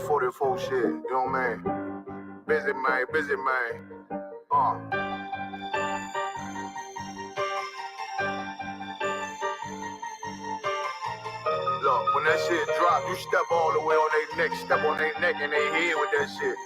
44 shit, you know what I mean? Busy man, busy man. Look, when that shit drop, you step all the way on their neck, step on their neck and they head with that shit.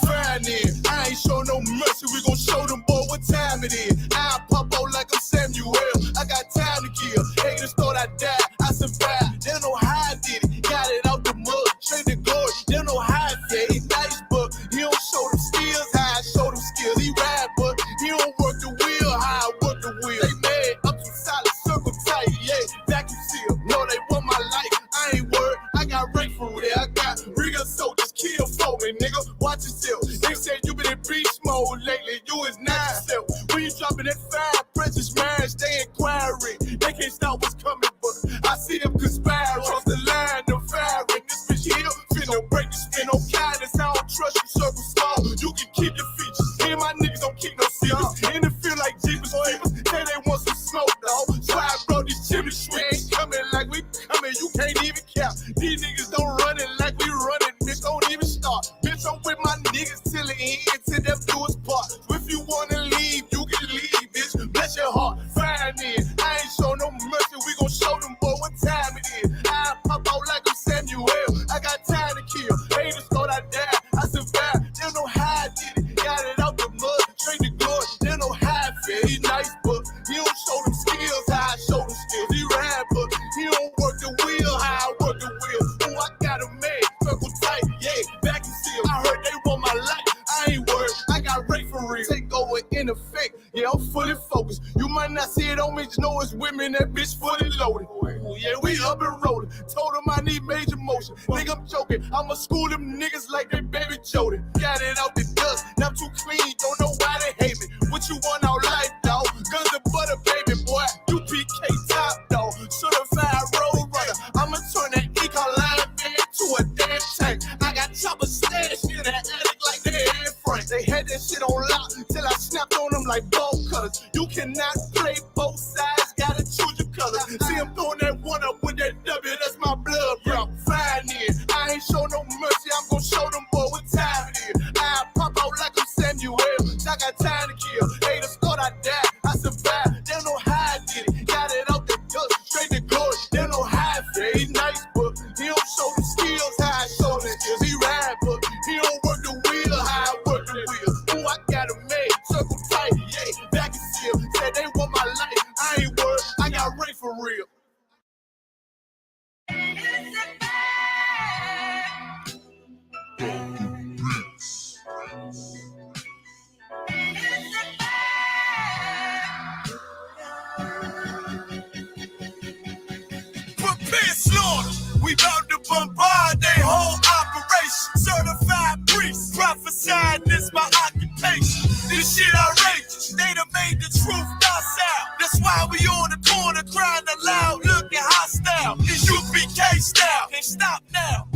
Fine then, I ain't show no mercy, we gon' show them boy what time it is. I pop out like I'm Samuel, I got time to kill. Haters thought I died, I survived. They don't know how I did it, got it out the mud, straight to glory. They don't know how I did it, he nice but he don't show them skills, how I show them skills. He ride but he don't work the wheel, how I work the wheel. They mad, up too solid, circle tight, yeah, vacuum seal. No, they want my life, I ain't worried, I got rank for real. I got real soldiers, kill for me, nigga, watch yourself. They said you been in beast mode lately, you is not yourself. When you dropping that fire, precious marriage, they inquiring. They can't stop what's coming, but I see them conspiring. Cross the line, them firing. This bitch here, finna break the spin on kindness. I don't trust you, circle small. You can keep your features. Me and my niggas don't keep no secrets. And it feel like Jeepers Creepers. Say they want some smoke, dog. So I brought these chimney sweets. Coming like we coming, you can't even count. These niggas don't run it like we running, bitch. Don't even start. Bitch, I'm with my niggas till the end, till them do us part. If you wanna leave, you can leave, bitch. Bless your heart, fine then. I ain't show no mercy, we gon' show them boy what time it is. I pop out like I'm Samuel, I got time to kill. Haters thought I died, I survived. They don't know how I did it, got it out the mud, straight to glory. They don't know how I feel. He nice, but he don't show them skills, how I show them skills. He ride, but he don't work the wheel, how I work the wheel. Oh, I got a man, circle tight, yeah, vacuum seal. I heard they want my life, I ain't worried, I got rate for real. Take over in effect, yeah, I'm fully focused. You might not see it on me, just know it's women, that bitch fully loaded. Yeah, we up and rolling. Told them I need major motion. Think I'm joking, I'ma school them niggas like they baby Jody. Got it out the dust, now I'm too clean, don't know why they hate me. What you want out life, dog? Guns and butter, baby boy. You PK top, dog. Certified road runner. I'ma turn that econ line into a damn tank. I got choppers stashed in the attic like they Anne Frank. They had that shit on lock till I snapped on them like bolt cutters. You cannot play both sides, gotta choose your colors. See him throwing that one up with that W, that's my blood, bro. Fine then, I ain't show no mercy, I'm gon' show them boy what time it is. I pop out like I'm Samuel, I got time to kill. Haters thought I died, I survived. They don't know how I did it, got it out the dust, straight to glory. They don't know how I feel. He nice, but he don't show them skills, how I show them skills. He ride, but he don't work the wheel, how I work the wheel. Ooh, I got a man, circle tight, yeah, vacuum seal. Said they want my life, I ain't worried, I got Ray for real. Prepare slaughter, we bout to bombard their whole operation. Certified priest, prophesying this my occupation. This shit outrageous, they done made the truth docile. That's why we on the corner crying aloud, looking hostile. It's UPK style, can't stop now.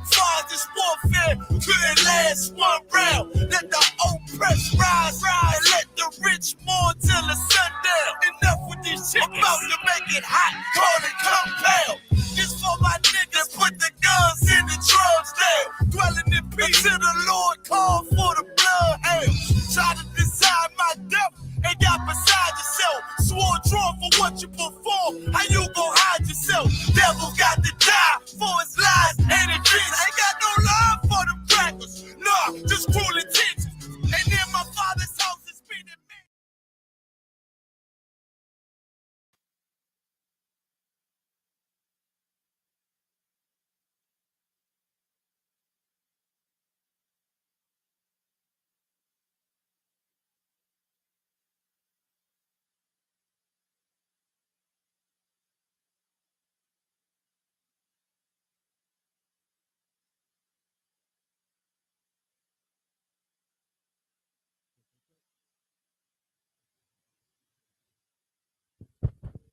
Far this warfare couldn't last one round. Let the oppressed rise, and let the rich mourn till the sundown. Enough with this shit, about to make it hot, call it compound. This for my niggas, put the guns in the drugs down. Dwelling in peace till the Lord call for the blood hail. Try to decide my death and got beside yourself. Swore drawn for what you perform, how you gon' hide yourself? Devil got to die for his lies and his dreams. Ain't got no love for the crackers, nah, just cruel intentions. And then my father's house is spinning me.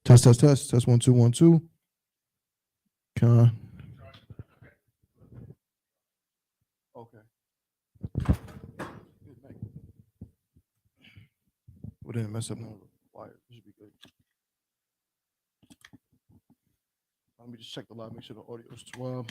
Test. 1 2 1 2. Come on. Okay. We didn't mess up no wire. This should be good. Let me just check the live, make sure the audio is 12.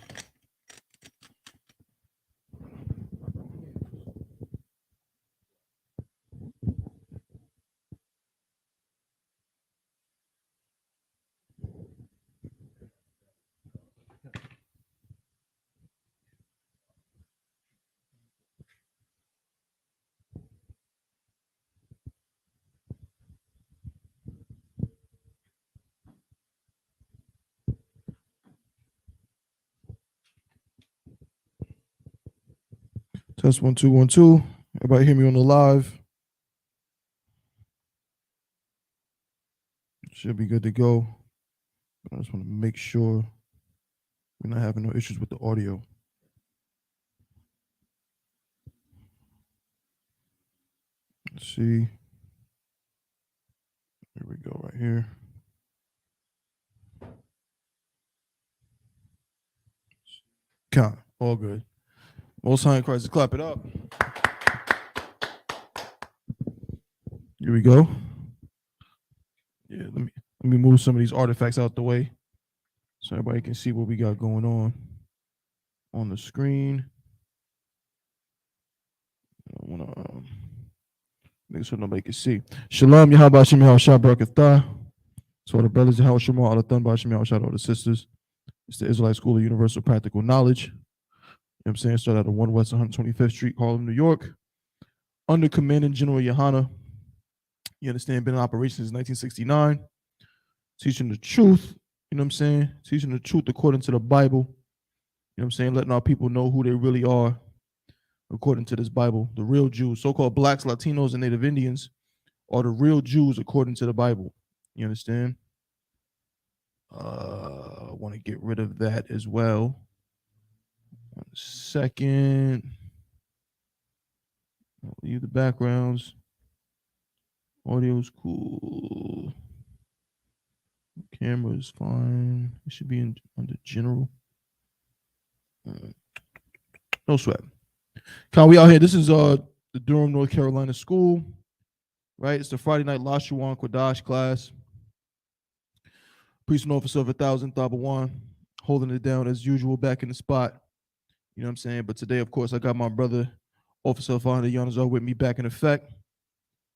Test 1 2 1 2. Everybody hear me on the live? Should be good to go. I just want to make sure we're not having no issues with the audio. Let's see. Here we go, right here. Count. All good. Most High in Christ, clap it up. Here we go. Yeah, let me move some of these artifacts out the way so everybody can see what we got going on the screen. I want to make sure nobody can see. Shalom, Yahweh Hashem, Yahweh Shah Barakatah. So all the brothers, Yahweh Shema, all the Thun, Hashem, Yahweh Shah, all the sisters. It's the Israelite School of Universal Practical Knowledge. You know what I'm saying? Started out of 1 West 125th Street, Harlem, New York. Under Commandant General Yohana. You understand? Been in operation since 1969. Teaching the truth. You know what I'm saying? Teaching the truth according to the Bible. You know what I'm saying? Letting our people know who they really are according to this Bible. The real Jews, so-called blacks, Latinos, and Native Indians are the real Jews according to the Bible. You understand? I want to get rid of that as well. 1 second. I'll leave the backgrounds. Audio's cool. Camera is fine. It should be under general. No sweat. Kyle, we out here. This is the Durham, North Carolina school, right? It's the Friday night Lashawan Qadash class. Priest and officer of 1,000, Thabawan, holding it down as usual, back in the spot. You know what I'm saying? But today, of course, I got my brother, Officer of 500 Yanazar, with me back in effect.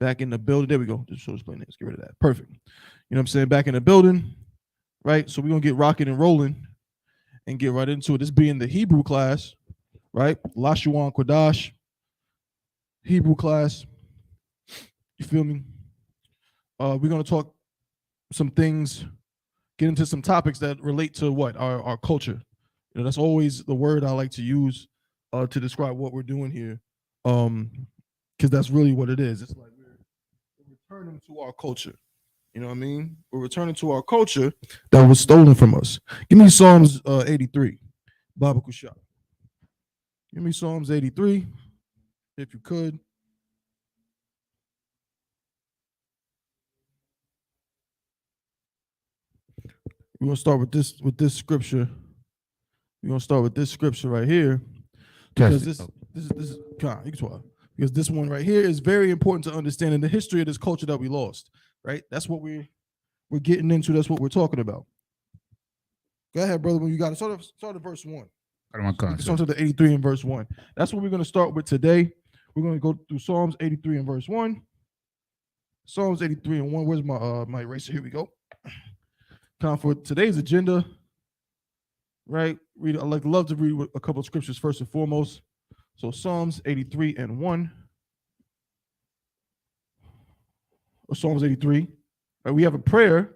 Back in the building. There we go. Just show display names. Get rid of that. Perfect. You know what I'm saying? Back in the building, right? So we're going to get rocking and rolling and get right into it. This being the Hebrew class, right? Lashawan Qadash, Hebrew class. You feel me? We're going to talk some things, get into some topics that relate to what? Our culture. You know, that's always the word I like to use to describe what we're doing here. Because that's really what it is. It's like we're returning to our culture. You know what I mean? We're returning to our culture that was stolen from us. Give me Psalms 83, Baba Kusha. Give me Psalms 83, if you could. We're gonna start with this scripture. We're gonna start with this scripture right here. Because this is because this one right here is very important to understanding the history of this culture that we lost, right? That's what we're getting into. That's what we're talking about. Go ahead, brother. When you got it, start at verse 1. Start to the 83 and verse 1. That's what we're going to start with today. We're going to go through Psalms 83 and verse 1. Psalms 83 and 1. Where's my eraser? Here we go. Time for today's agenda, right? I love to read a couple of scriptures first and foremost. So Psalms 83 and 1. Or Psalms 83. Right, we have a prayer,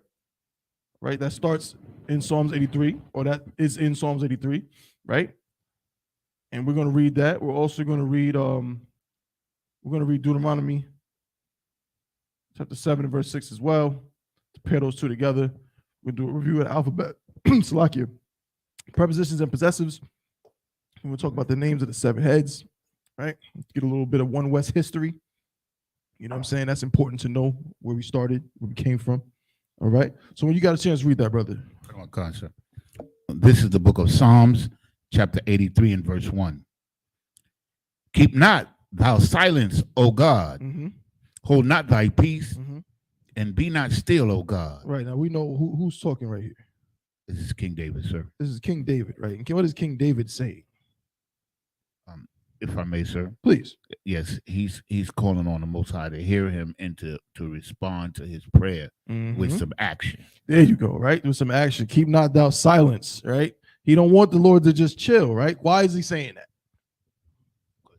right, that starts in Psalms 83, or that is in Psalms 83, right? And we're going to read that. We're also going to read Deuteronomy chapter 7 and verse 6 as well. To pair those two together. We'll do a review of the alphabet. Salakia. Prepositions and possessives. And we'll talk about the names of the 7 heads, right? Get a little bit of 1 West history. You know what I'm saying? That's important to know where we started, where we came from. All right. So when you got a chance, read that, brother. Oh, God, sir. This is the book of Psalms, chapter 83 and verse 1. Keep not thou silence, O God. Mm-hmm. Hold not thy peace, Mm-hmm. and be not still, O God. Right. Now we know who's talking right here. This is King David, sir. This is King David, right? And what is King David saying? If I may, sir. Please. Yes, he's calling on the Most High to hear him and to respond to his prayer with some action. There you go, right? With some action. Keep not thou silence, right? He don't want the Lord to just chill, right? Why is he saying that?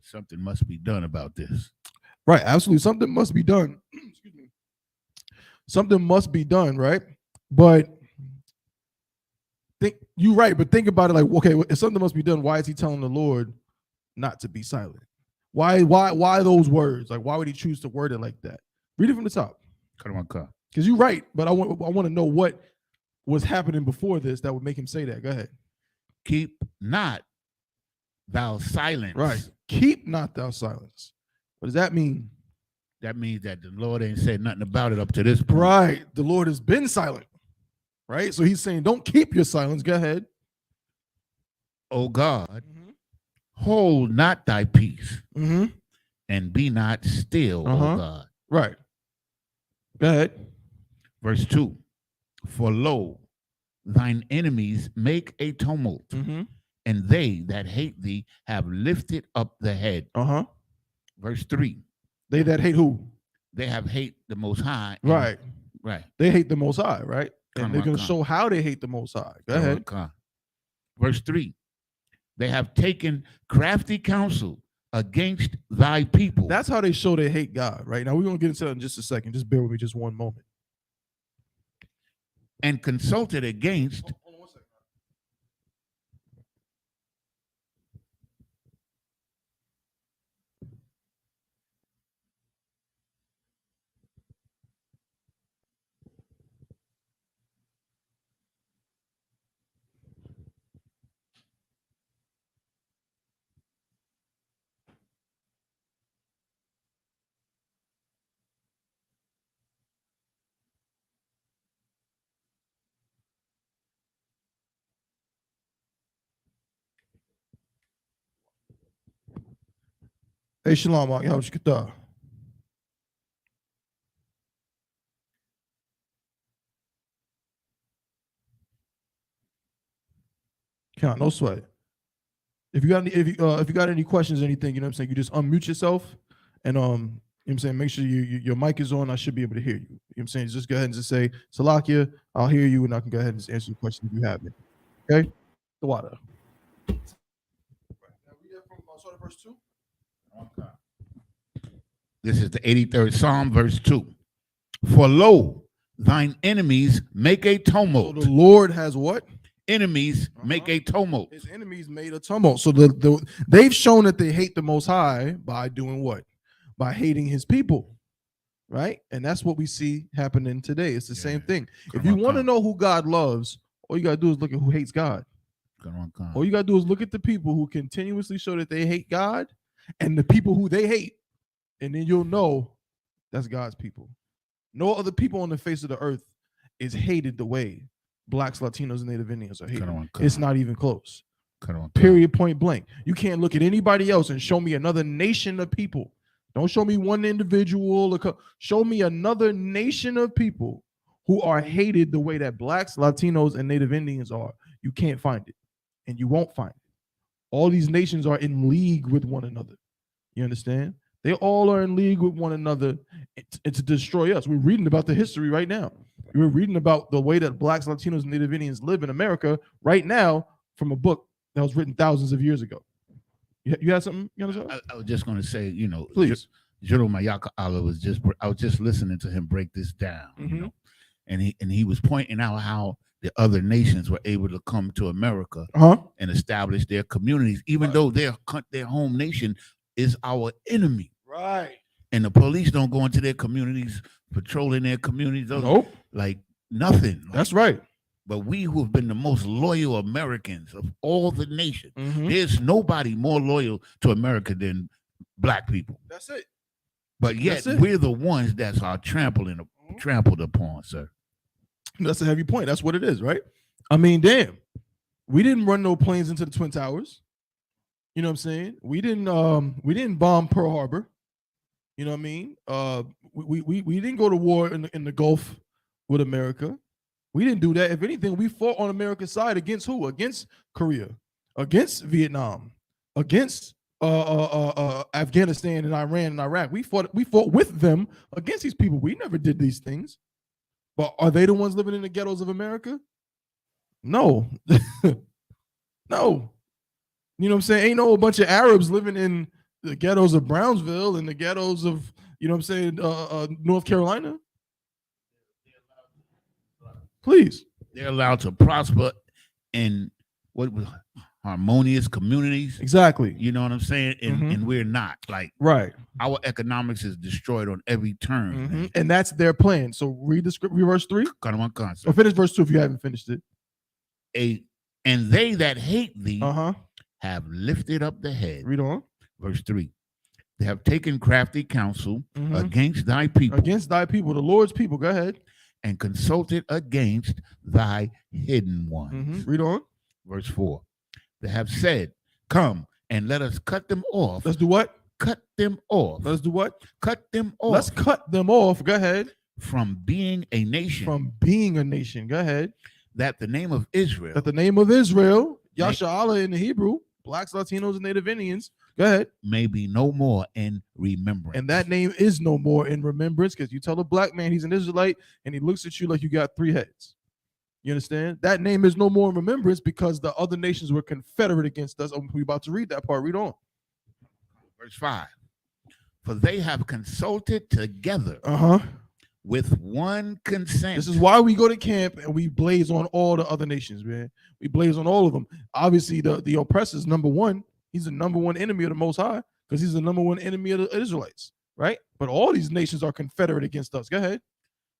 Something must be done about this. Right, absolutely. Something must be done. Excuse me. Something must be done, right? But you're right, but think about it like, okay, if something must be done, why is he telling the Lord not to be silent? Why those words? Like, why would he choose to word it like that? Read it from the top. Because you're right, but I want to know what was happening before this that would make him say that. Go ahead. Keep not thou silence. Right. Keep not thou silence. What does that mean? That means that the Lord ain't said nothing about it up to this point. Right. The Lord has been silent. Right. So he's saying, don't keep your silence. Go ahead. O God, hold not thy peace, and be not still, O God. Right. Go ahead. Verse 2. For lo, thine enemies make a tumult, and they that hate thee have lifted up the head. Verse 3. They that hate who? They have hate the Most High. Right. Right. They hate the Most High, right? And they're going to show how they hate the Most High. Go ahead. Verse 3. They have taken crafty counsel against thy people. That's how they show they hate God, right? Now, we're going to get into that in just a second. Just bear with me just one moment. And consulted against. Hold on 1 second. Hey, Shalom, Mark. How was your guitar? Count, no sweat. If you got any questions or anything, you know what I'm saying, you just unmute yourself and you know what I'm saying, make sure your mic is on. I should be able to hear you. You know what I'm saying? Just go ahead and just say, Salakia, I'll hear you, and I can go ahead and just answer your question if you have it. Okay? The water. Now read that from start at verse 2. Okay. This is the 83rd Psalm, verse 2. For lo, thine enemies make a tumult. So the Lord has what? Enemies make a tumult. His enemies made a tumult. So they've shown that they hate the Most High by doing what? By hating his people, right? And that's what we see happening today. It's the same thing. If you want to know who God loves, all you got to do is look at who hates God. All you got to do is look at the people who continuously show that they hate God and the people who they hate. And then you'll know that's God's people. No other people on the face of the earth is hated the way Blacks, Latinos, and Native Indians are hated. It's not even close. Period, point blank. You can't look at anybody else and show me another nation of people. Don't show me one individual. Show me another nation of people who are hated the way that Blacks, Latinos, and Native Indians are. You can't find it, and you won't find it. All these nations are in league with one another. You understand? They all are in league with one another to destroy us. We're reading about the history right now. We're reading about the way that Blacks, Latinos, and Native Indians live in America right now from a book that was written thousands of years ago. You had something? You I was just going to say, you know, please. Jero Mayaka Allah I was just listening to him break this down, you know, and he was pointing out how the other nations were able to come to America and establish their communities, even though their home nation is our enemy. Right. And the police don't go into their communities, patrolling their communities. Nope. Like nothing. That's right. But we who have been the most loyal Americans of all the nations, there's nobody more loyal to America than Black people. That's it. But yet we're the ones that are trampled upon, sir. That's a heavy point. That's what it is, right? I mean, damn. We didn't run no planes into the Twin Towers. You know what I'm saying? We didn't bomb Pearl Harbor. You know what I mean? We didn't go to war in the Gulf with America. We didn't do that. If anything, we fought on America's side against who? Against Korea, against Vietnam, against Afghanistan and Iran and Iraq. We fought with them against these people. We never did these things. But are they the ones living in the ghettos of America? No. No. You know what I'm saying? Ain't no a bunch of Arabs living in the ghettos of Brownsville and the ghettos of, you know what I'm saying, North Carolina. Please. They're allowed to prosper in harmonious communities. Exactly. You know what I'm saying? And we're not. Like, right. Our economics is destroyed on every turn. And that's their plan. So read the script, verse 3. Or finish verse 2 if you haven't finished it. And they that hate thee have lifted up the head. Read on. Verse 3. They have taken crafty counsel against thy people. Against thy people, the Lord's people. Go ahead. And consulted against thy hidden ones. Read on. Verse 4. They have said, come and let us cut them off. Let's do what? Cut them off. Let's do what? Cut them off. Let's cut them off. Go ahead. From being a nation. From being a nation. Go ahead. That the name of Israel. That the name of Israel, Yasha Allah in the Hebrew, blacks, Latinos, and Native Indians. Go ahead. May be no more in remembrance. And that name is no more in remembrance, because you tell a black man he's an Israelite and he looks at you like you got 3 heads. You understand? That name is no more in remembrance because the other nations were confederate against us. We're about to read that part. Read on. Verse 5. For they have consulted together with one consent. This is why we go to camp and we blaze on all the other nations, man. We blaze on all of them. Obviously, the oppressor is number one. He's the number one enemy of the Most High because he's the number one enemy of the Israelites, right? But all these nations are confederate against us. Go ahead.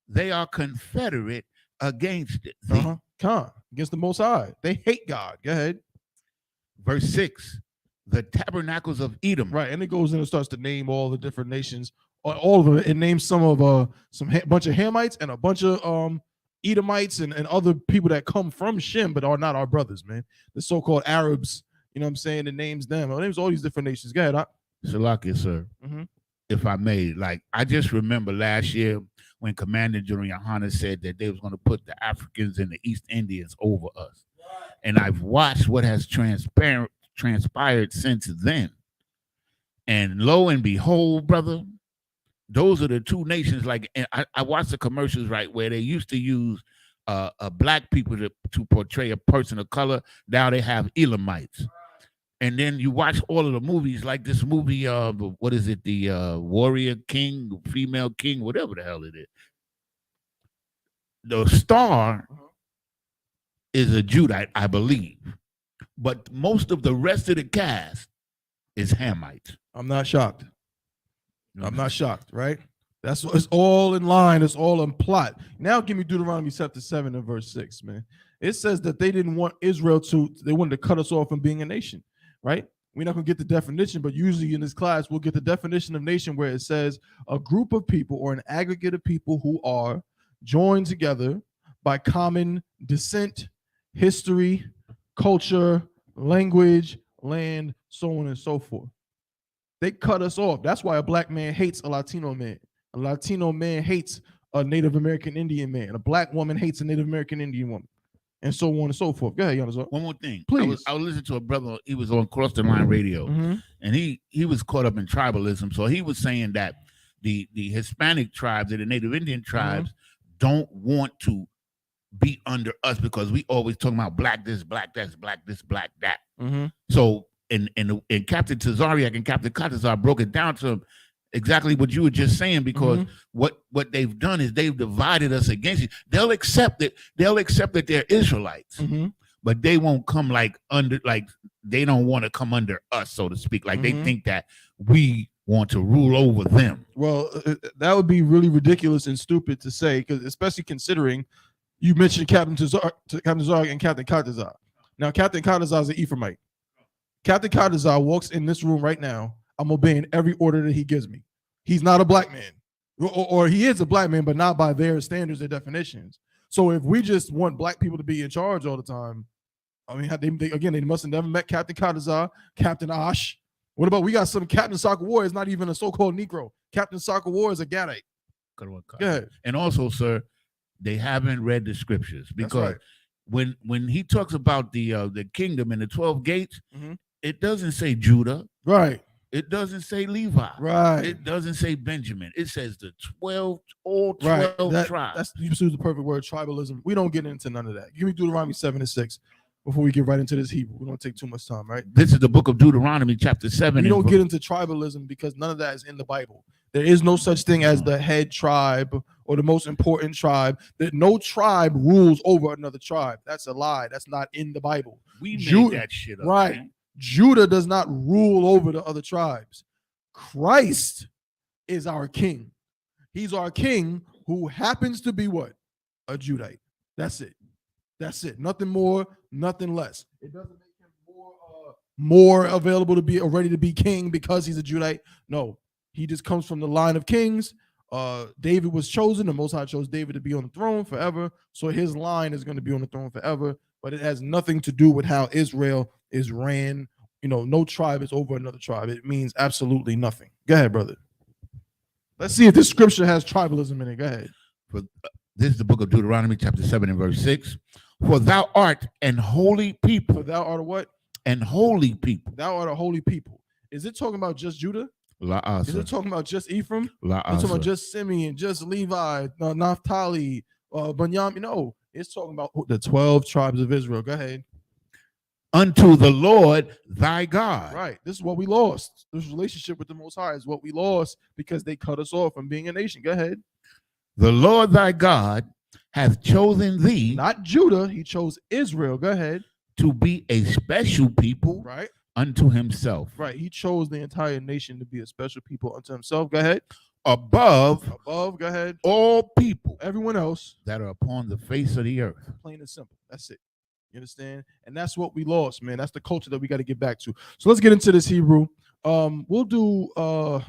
They are confederate against thee. Against the Most High. They hate God. Go ahead. Verse 6. The tabernacles of Edom. Right, and it goes in and starts to name all the different nations. All of them. It names some of bunch of Hamites and a bunch of Edomites and other people that come from Shem but are not our brothers, man. The so-called Arabs. You know what I'm saying? It names them. It names all these different nations. Go ahead. Salakia, sir. If I may, like, I just remember last year when Commander General Yohana said that they was going to put the Africans and the East Indians over us. And I've watched what has transpired since then. And lo and behold, brother, those are the 2 nations. Like, and I watched the commercials, right, where they used to use black people to portray a person of color. Now they have Elamites. And then you watch all of the movies, like this movie, what is it? The Warrior King, Female King, whatever the hell it is. The star is a Judite, I believe. But most of the rest of the cast is Hamites. I'm not shocked. I'm not shocked, right? It's all in line. It's all in plot. Now give me Deuteronomy chapter 7 and verse 6, man. It says that they didn't want Israel they wanted to cut us off from being a nation. Right? We're not going to get the definition, but usually in this class, we'll get the definition of nation where it says a group of people or an aggregate of people who are joined together by common descent, history, culture, language, land, so on and so forth. They cut us off. That's why a black man hates a Latino man. A Latino man hates a Native American Indian man. A black woman hates a Native American Indian woman. And so on and so forth. Go ahead, Giannis. One more thing. Please. I was listening to a brother. He was on Cross the Line Radio, and he was caught up in tribalism. So he was saying that the Hispanic tribes and the Native Indian tribes don't want to be under us because we always talking about black this, black that, black this, black that. So and Captain Tazariak and Captain Qadash broke it down to exactly what you were just saying, because what they've done is they've divided us against you. They'll accept it. They'll accept that they're Israelites, but they won't come they don't want to come under us, so to speak. Like they think that we want to rule over them. Well, that would be really ridiculous and stupid to say, because especially considering you mentioned Captain Tazariak and Captain Qadash. Now, Captain Qadash is an Ephraimite. Captain Qadash walks in this room right now. I'm obeying every order that he gives me. He's not a black man, or he is a black man, but not by their standards or definitions. So if we just want black people to be in charge all the time, I mean, they must have never met Captain Qadash, Captain Ash. What about we got some Captain Soccer War is not even a so-called Negro. Captain Soccer War is a Gadite. Go ahead. And also, sir, they haven't read the scriptures, because when he talks about the kingdom and the 12 gates, it doesn't say Judah. Right. It doesn't say Levi. Right. It doesn't say Benjamin. It says the 12 tribes. That's you use the perfect word, tribalism. We don't get into none of that. Give me Deuteronomy 7 and 6 before we get right into this Hebrew. We don't take too much time, right? This is the book of Deuteronomy, chapter 7. We don't get into tribalism because none of that is in the Bible. There is no such thing as the head tribe or the most important tribe. That no tribe rules over another tribe. That's a lie. That's not in the Bible. We made that shit up. Right. Man. Judah does not rule over the other tribes. Christ is our king. He's our king who happens to be what? A Judite. That's it. That's it. Nothing more, nothing less. It doesn't make him more available to be ready to be king because he's a Judite. No, he just comes from the line of kings. David was chosen. The Most High chose David to be on the throne forever. So his line is going to be on the throne forever. But it has nothing to do with how Israel is ran. You know, no tribe is over another tribe. It means absolutely nothing. Go ahead, brother. Let's see if this scripture has tribalism in it. Go ahead. This is the book of Deuteronomy, chapter 7 and verse 6. For thou art an holy people. For thou art a what? An holy people. Thou art a holy people. Is it talking about just Judah? La'asa. Is it talking about just Ephraim? La'asa. It's talking about just Simeon, just Levi, Naphtali, Benjamin. No, it's talking about the 12 tribes of Israel. Go ahead. Unto the Lord thy God. Right. This is what we lost. This relationship with the Most High is what we lost because they cut us off from being a nation. Go ahead. The Lord thy God hath chosen thee. Not Judah. He chose Israel. Go ahead. To be a special people. Right. Unto himself. Right. He chose the entire nation to be a special people unto himself. Go ahead. Above. Go ahead. All people. Everyone else. That are upon the face of the earth. Plain and simple. That's it. You understand? And that's what we lost, man. That's the culture that we got to get back to. So let's get into this Hebrew. We'll do I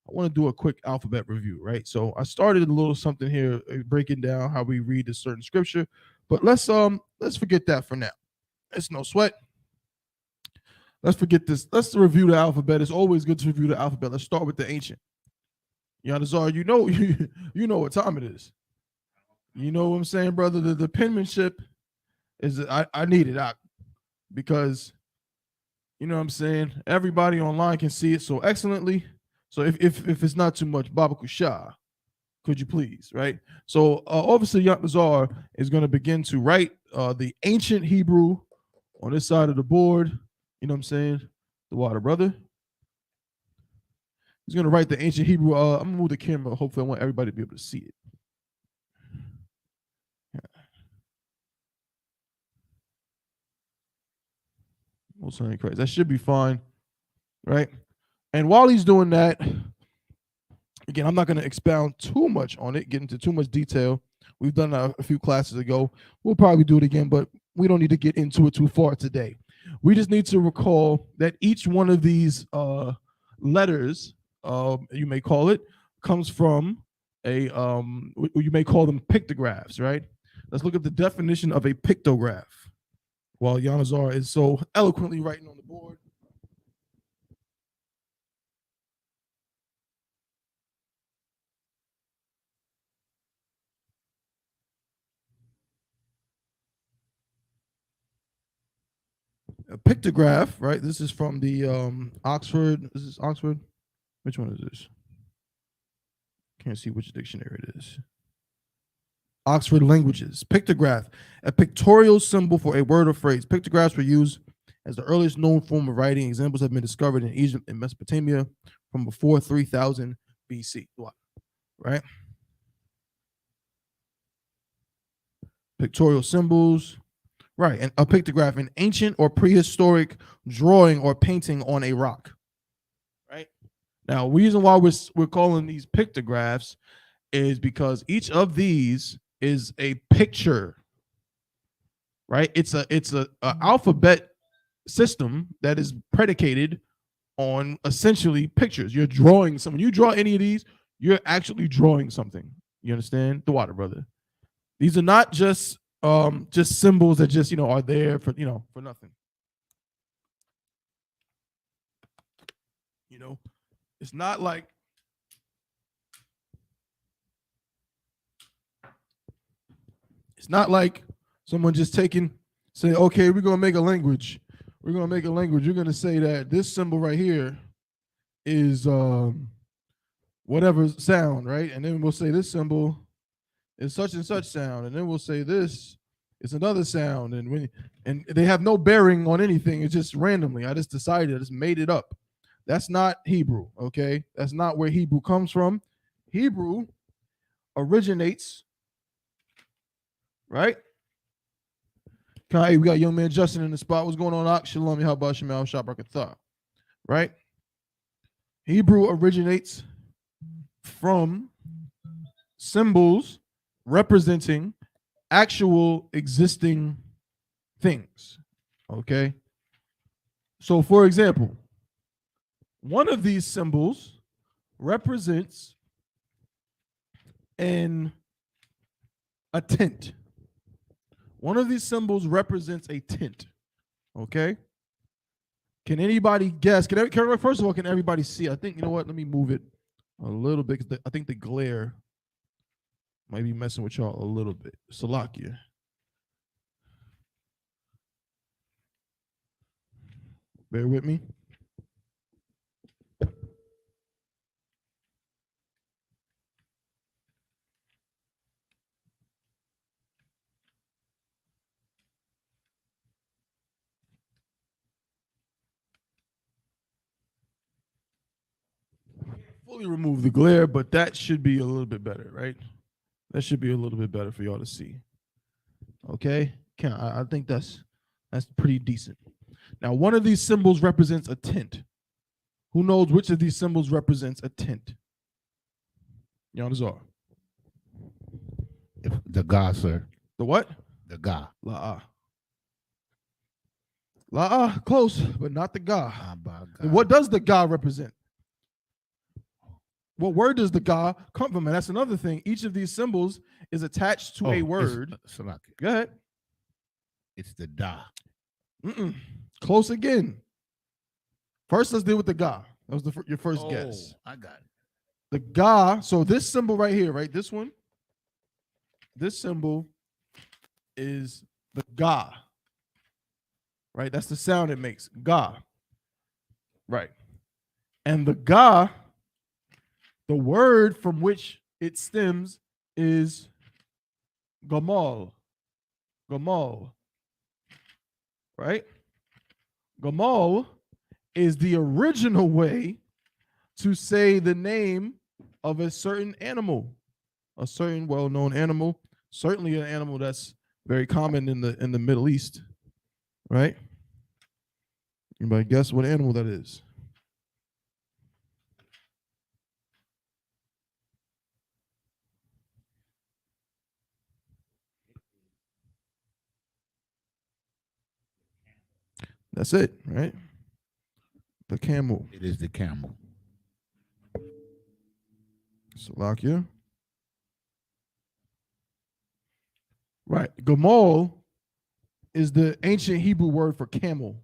want to do a quick alphabet review, right? So I started a little something here, breaking down how we read a certain scripture, but let's forget that for now. It's no sweat. Let's forget this. Let's review the alphabet. It's always good to review the alphabet. Let's start with the ancient. Yanazar, you know what time it is. You know what I'm saying, brother? The penmanship is I need it out because you know what I'm saying. Everybody online can see it so excellently. So if it's not too much, Baba Kusha, could you please, right? So obviously Yanazar is going to begin to write the ancient Hebrew on this side of the board. You know what I'm saying? The water, brother. He's going to write the ancient Hebrew. I'm going to move the camera. Hopefully, I want everybody to be able to see it. Most High Christ. That should be fine, right? And while he's doing that, again, I'm not going to expound too much on it, get into too much detail. We've done a few classes ago. We'll probably do it again, but we don't need to get into it too far today. We just need to recall that each one of these letters, you may call it, comes from a, you may call them pictographs, right? Let's look at the definition of a pictograph while Yanazar is so eloquently writing on the board. A pictograph, right? This is from the Oxford. Is this Oxford? Which one is this? Can't see which dictionary it is. Oxford Languages. Pictograph, a pictorial symbol for a word or phrase. Pictographs were used as the earliest known form of writing. Examples have been discovered in Egypt and Mesopotamia from before 3000 BC. Right? Pictorial symbols. Right, and a pictograph, an ancient or prehistoric drawing or painting on a rock. Right? Now, the reason why we're calling these pictographs is because each of these is a picture. Right? It's a alphabet system that is predicated on essentially pictures. You're drawing something. When you draw any of these, you're actually drawing something. You understand? The water, brother. These are not just symbols that just are there for for nothing. It's not like someone just say, okay, we're gonna make a language. You're gonna say that this symbol right here is whatever sound, right? And then we'll say this symbol is such and such sound, and then we'll say this is another sound, and they have no bearing on anything. It's just randomly. I just decided, I just made it up. That's not Hebrew, okay? That's not where Hebrew comes from. Hebrew originates, right? Hey, we got young man Justin in the spot. What's going on, Ak? Shalom, how about Shemal Shabrakatha? Right? Hebrew originates from symbols representing actual existing things. Okay? So, for example, one of these symbols represents a tent. One of these symbols represents a tent. Okay? Can anybody guess? First of all, can everybody see? I think, you know what? Let me move it a little bit, because I think the glare might be messing with y'all a little bit. Salakia. Bear with me. Fully remove the glare, but that should be a little bit better, right? That should be a little bit better for y'all to see. Okay? I think that's pretty decent. Now, one of these symbols represents a tent. Who knows which of these symbols represents a tent? Yanazar. The Ga, sir. The what? The Ga. La'ah. La'ah, close, but not the Ga. And what does the Ga represent? What word does the Ga come from? And that's another thing. Each of these symbols is attached to a word. Go ahead. It's the Da. Close again. First, let's deal with the Ga. That was your first guess. I got it. The Ga, so this symbol right here, right? This one. This symbol is the Ga. Right? That's the sound it makes. Ga. Right. And the Ga, the word from which it stems is gamal. Gamal. Right? Gamal is the original way to say the name of a certain animal, a certain well-known animal, certainly an animal that's very common in the Middle East, right? Anybody guess what animal that is? That's it, right? The camel. It is the camel. Salakia. Right. Gamal is the ancient Hebrew word for camel.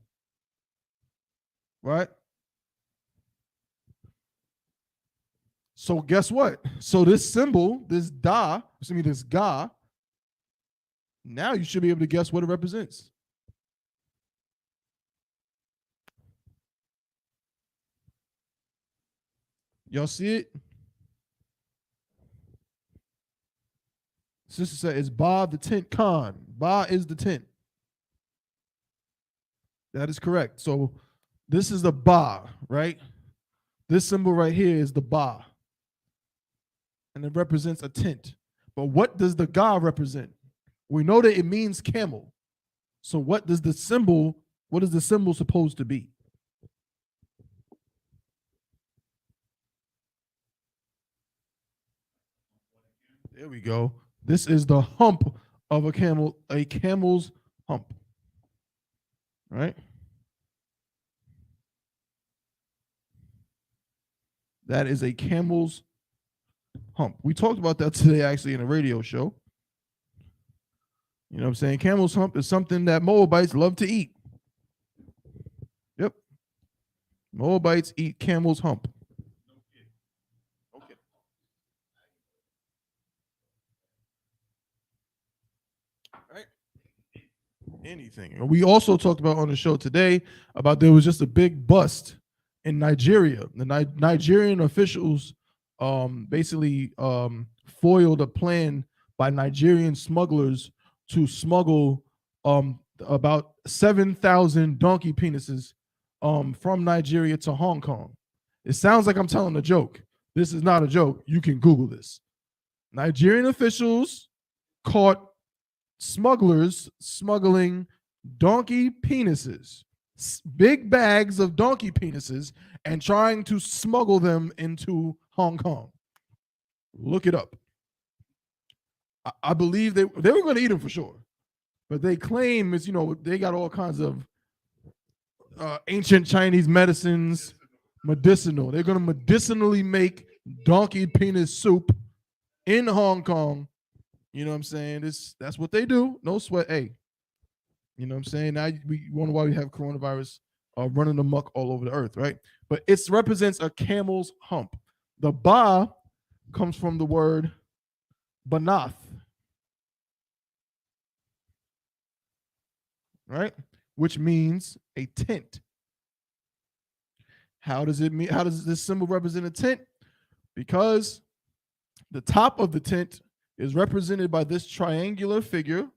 Right? So guess what? So this symbol, this Ga, now you should be able to guess what it represents. Y'all see it? Sister said it's Ba the tent Khan. Ba is the tent. That is correct. So this is the Ba, right? This symbol right here is the Ba. And it represents a tent. But what does the Ga represent? We know that it means camel. So what is the symbol supposed to be? There we go. This is the hump of a camel's hump. Right? That is a camel's hump. We talked about that today actually in a radio show. You know what I'm saying? Camel's hump is something that Moabites love to eat. Yep. Moabites eat camel's hump. Okay. Right? Anything. We also talked about on the show today about there was just a big bust in Nigeria. The Nigerian officials basically foiled a plan by Nigerian smugglers to smuggle about 7,000 donkey penises from Nigeria to Hong Kong. It sounds like I'm telling a joke. This is not a joke. You can Google this. Nigerian officials caught smugglers smuggling donkey penises, big bags of donkey penises, and trying to smuggle them into Hong Kong. Look it up. I believe they were going to eat them for sure, but they claim it's, they got all kinds of ancient Chinese medicines, medicinal. They're going to medicinally make donkey penis soup in Hong Kong. You know what I'm saying? That's what they do. No sweat. Hey, you know what I'm saying? Now we wonder why we have coronavirus running amok all over the earth, right? But it represents a camel's hump. The ba comes from the word banath, right? Which means a tent. How does this symbol represent a tent? Because the top of the tent is represented by this triangular figure.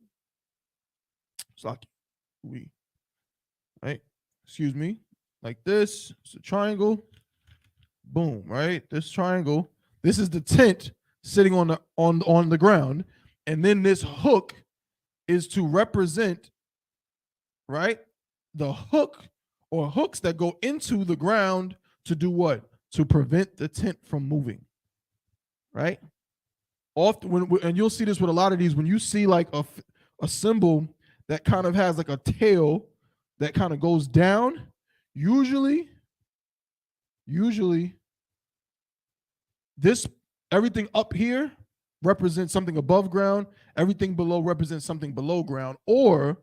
Right? Excuse me. Like this. It's a triangle. Boom, right? This triangle. This is the tent sitting on the ground. And then this hook is to represent, right, the hook or hooks that go into the ground to do what? To prevent the tent from moving, right? Often, and you'll see this with a lot of these, when you see like a symbol that kind of has like a tail that kind of goes down, usually this, everything up here represents something above ground, everything below represents something below ground, or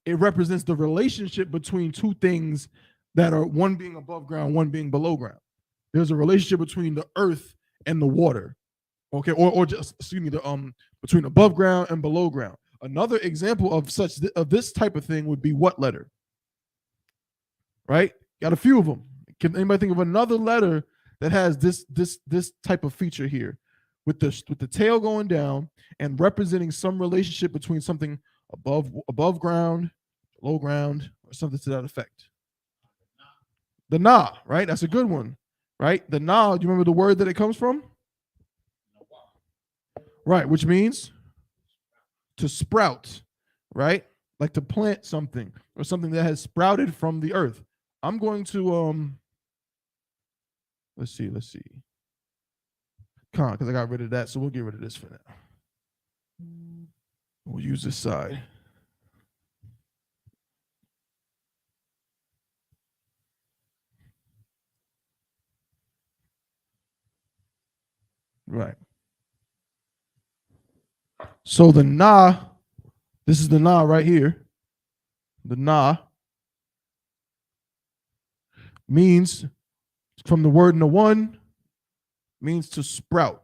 it represents the relationship between two things that are one being above ground, one being below ground. There's a relationship between the earth and the water. Okay, or just, excuse me, between above ground and below ground. Another example of this type of thing would be what letter? Right? Got a few of them. Can anybody think of another letter that has this type of feature here, with the tail going down and representing some relationship between something above ground, below ground, or something to that effect? The na, right? That's a good one, right? The na. Do you remember the word that it comes from? Right, which means to sprout, right? Like to plant something or something that has sprouted from the earth. I'm going to let's see. Because I got rid of that, so we'll get rid of this for now. We'll use this side. Right. So the na, this is the na right here. The na means, from the word nawan, means to sprout.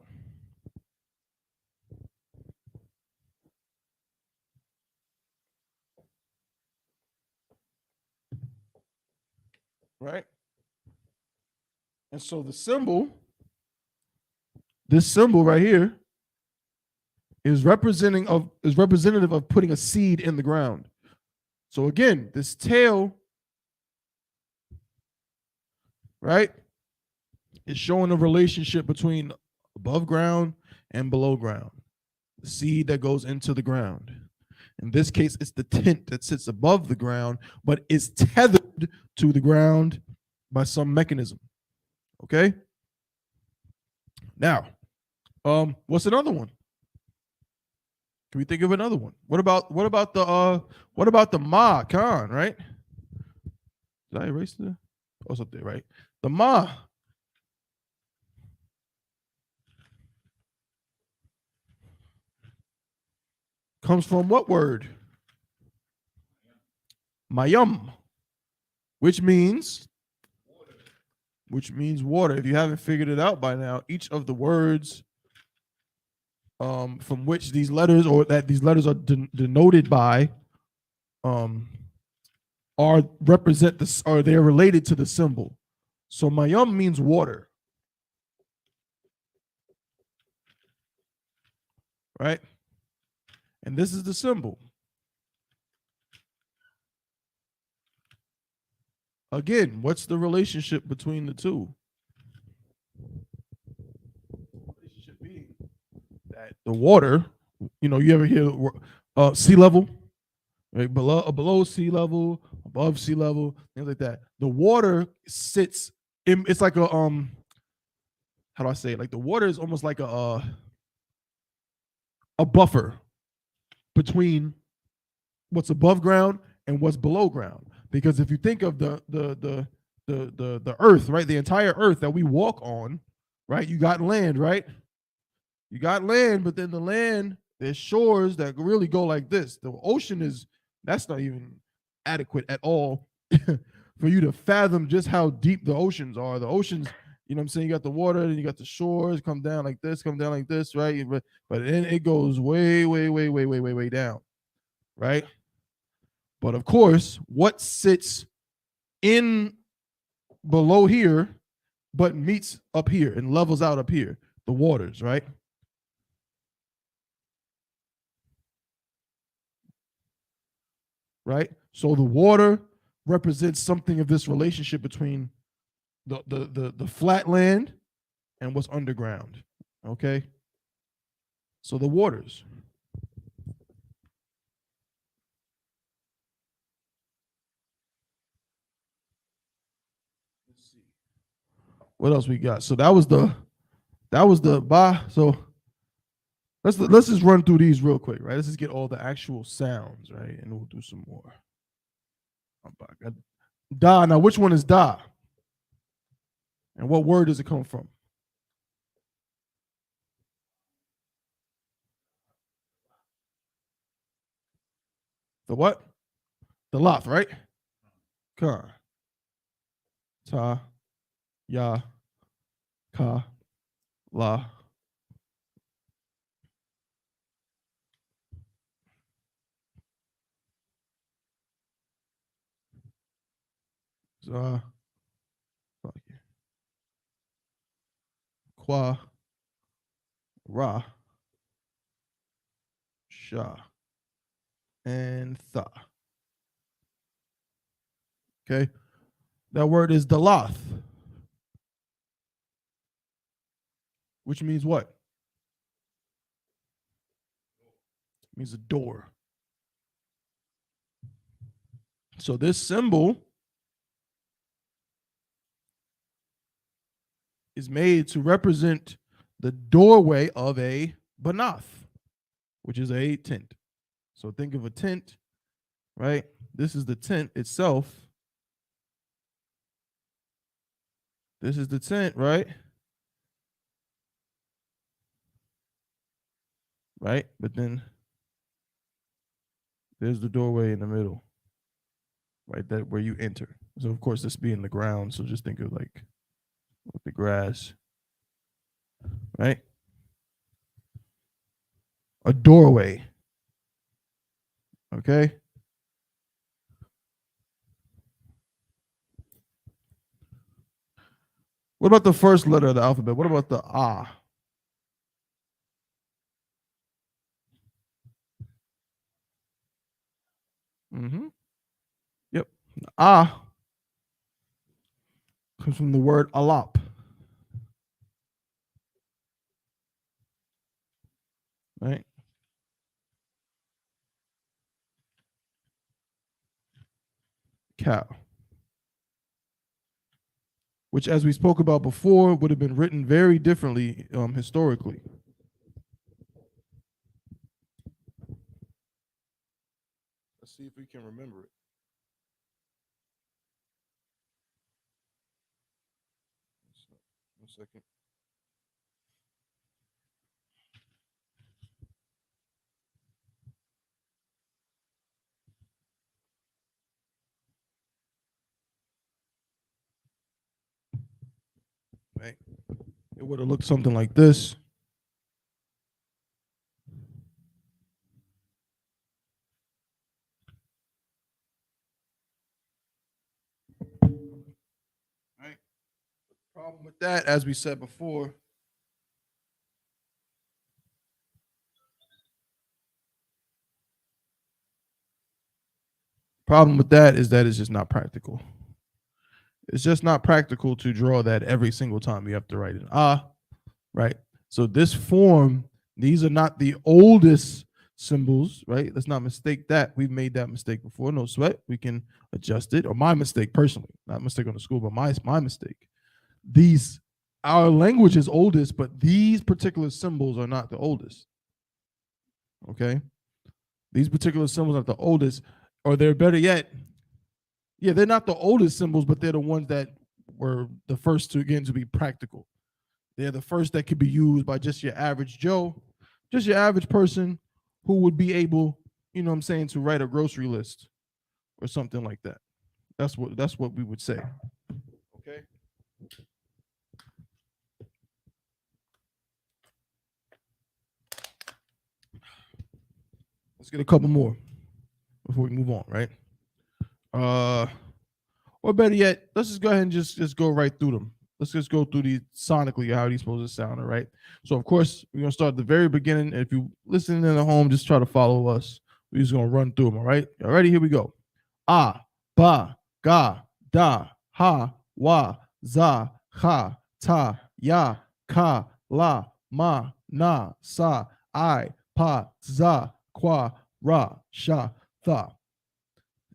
Right? And so the symbol, this symbol right here, is representative of putting a seed in the ground. So again, this tail, right, is showing a relationship between above ground and below ground. The seed that goes into the ground. In this case, it's the tent that sits above the ground, but is tethered to the ground by some mechanism. Okay? Now, what's another one? Can we think of another one? What about the ma, Khan, right? Did I erase the? Oh, it's up there, right? The ma. Comes from what word? Mayum, which means water. If you haven't figured it out by now, each of the words from which these letters, or that these letters are denoted by, they're related to the symbol. So mayum means water, right? And this is the symbol. Again, what's the relationship between the two? Relationship being that the water, you ever hear sea level, right? Below sea level, above sea level, things like that. The water sits in, it's like a how do I say it? Like the water is almost like a buffer between what's above ground and what's below ground. Because if you think of the earth, right? The entire earth that we walk on, right? You got land, right? You got land, but then the land, there's shores that really go like this. The ocean that's not even adequate at all for you to fathom just how deep the oceans are. The oceans, you know what I'm saying? You got the water, and you got the shores, come down like this, right? But then it goes way, way, way, way, way, way, way down, right? But of course, what sits in below here, but meets up here and levels out up here? The waters, right? Right? So the water represents something of this relationship between the flat land and what's underground. Okay? So the waters. Let's see. What else we got? So that was the ba. So let's just run through these real quick, right? Let's just get all the actual sounds, right? And we'll do some more. Da. Now, which one is da? And what word does it come from? The what? The lath, right? Ka. Ta. Ya. Ka. La. Za. Qua. Ra. Sha. And tha. Okay. That word is dalath, which means what? It means a door. So this symbol is made to represent the doorway of a banath, which is a tent. So think of a tent, right? This is the tent itself. This is the tent, right? Right? But then there's the doorway in the middle, right? That where you enter. So of course this being the ground. So just think of like with the grass, right? A doorway. Okay. What about the first letter of the alphabet? What about the ah? Mm-hmm. Yep. The ah comes from the word alap. Right? Cow. Which, as we spoke about before, would have been written very differently historically. Let's see if we can remember it. One second. Right? It would have looked something like this. Right? The problem with that, as we said before, is that it's just not practical. It's just not practical to draw that every single time you have to write an ah, right? So this form These are not the oldest symbols, right? Let's not mistake that. We've made that mistake before. No sweat. We can adjust it. Or my mistake personally, not mistake on the school, but my mistake. Our language is oldest, but these particular symbols are not the oldest. Okay? These particular symbols are the oldest, or they're better yet. Yeah, they're not the oldest symbols, but they're the ones that were the first to, again, to be practical. They're the first that could be used by just your average Joe, just your average person who would be able, you know what I'm saying, to write a grocery list or something like that. That's what we would say. Okay. Let's get a couple more before we move on, right? Or better yet, let's just go ahead and just go right through them. Let's just go through these sonically, how these supposed to sound, all right? So, of course, we're going to start at the very beginning. If you listening in at home, just try to follow us. We're just going to run through them, all right? All righty, here we go. Ah, ba, ga, da, ha, wa, za, ha, ta, ya, ka, la, ma, na, sa, I, pa, za, qua, ra, sha, tha.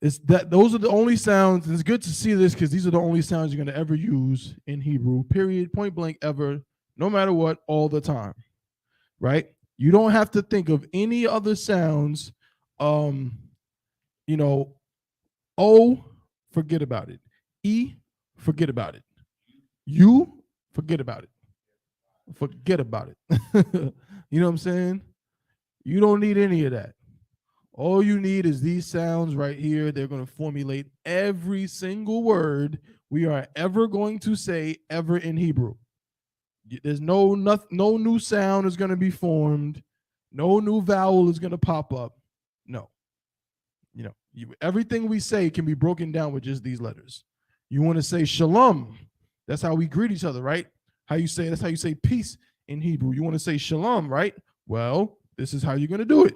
Those are the only sounds, and it's good to see this because these are the only sounds you're going to ever use in Hebrew, period, point blank, ever, no matter what, all the time, right? You don't have to think of any other sounds. O, forget about it. E, forget about it. U, forget about it. Forget about it. You know what I'm saying? You don't need any of that. All you need is these sounds right here. They're going to formulate every single word we are ever going to say ever in Hebrew. There's no new sound is going to be formed. No new vowel is going to pop up. No. Everything we say can be broken down with just these letters. You want to say shalom. That's how we greet each other, right? That's how you say peace in Hebrew. You want to say shalom, right? Well, this is how you're going to do it.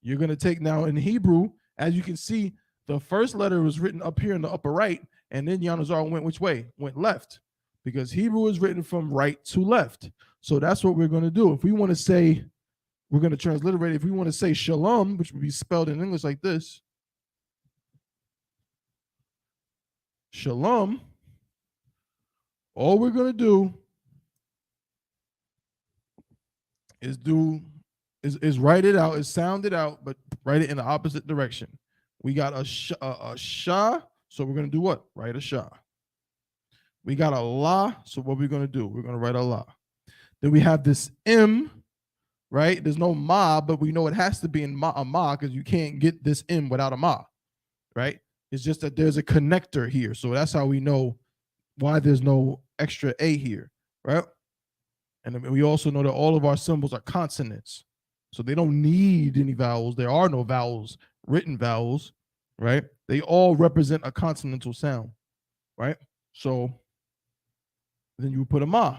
You're going to take now in Hebrew, as you can see, the first letter was written up here in the upper right, and then Yanazar went which way? Went left, because Hebrew is written from right to left. So that's what we're going to do. If we want to say, we're going to transliterate it. If we want to say shalom, which would be spelled in English like this, shalom, all we're going to do is write it out, is sound it out, but write it in the opposite direction. We got a sha, so we're going to do what? Write a sha. We got a la, so what we're going to do? We're going to write a la. Then we have this m, right? There's no ma, but we know it has to be in a ma because you can't get this m without a ma, right? It's just that there's a connector here, so that's how we know why there's no extra a here, right? And we also know that all of our symbols are consonants. So they don't need any vowels. There are no vowels, written vowels, right? They all represent a consonantal sound, right? So then you put a ma.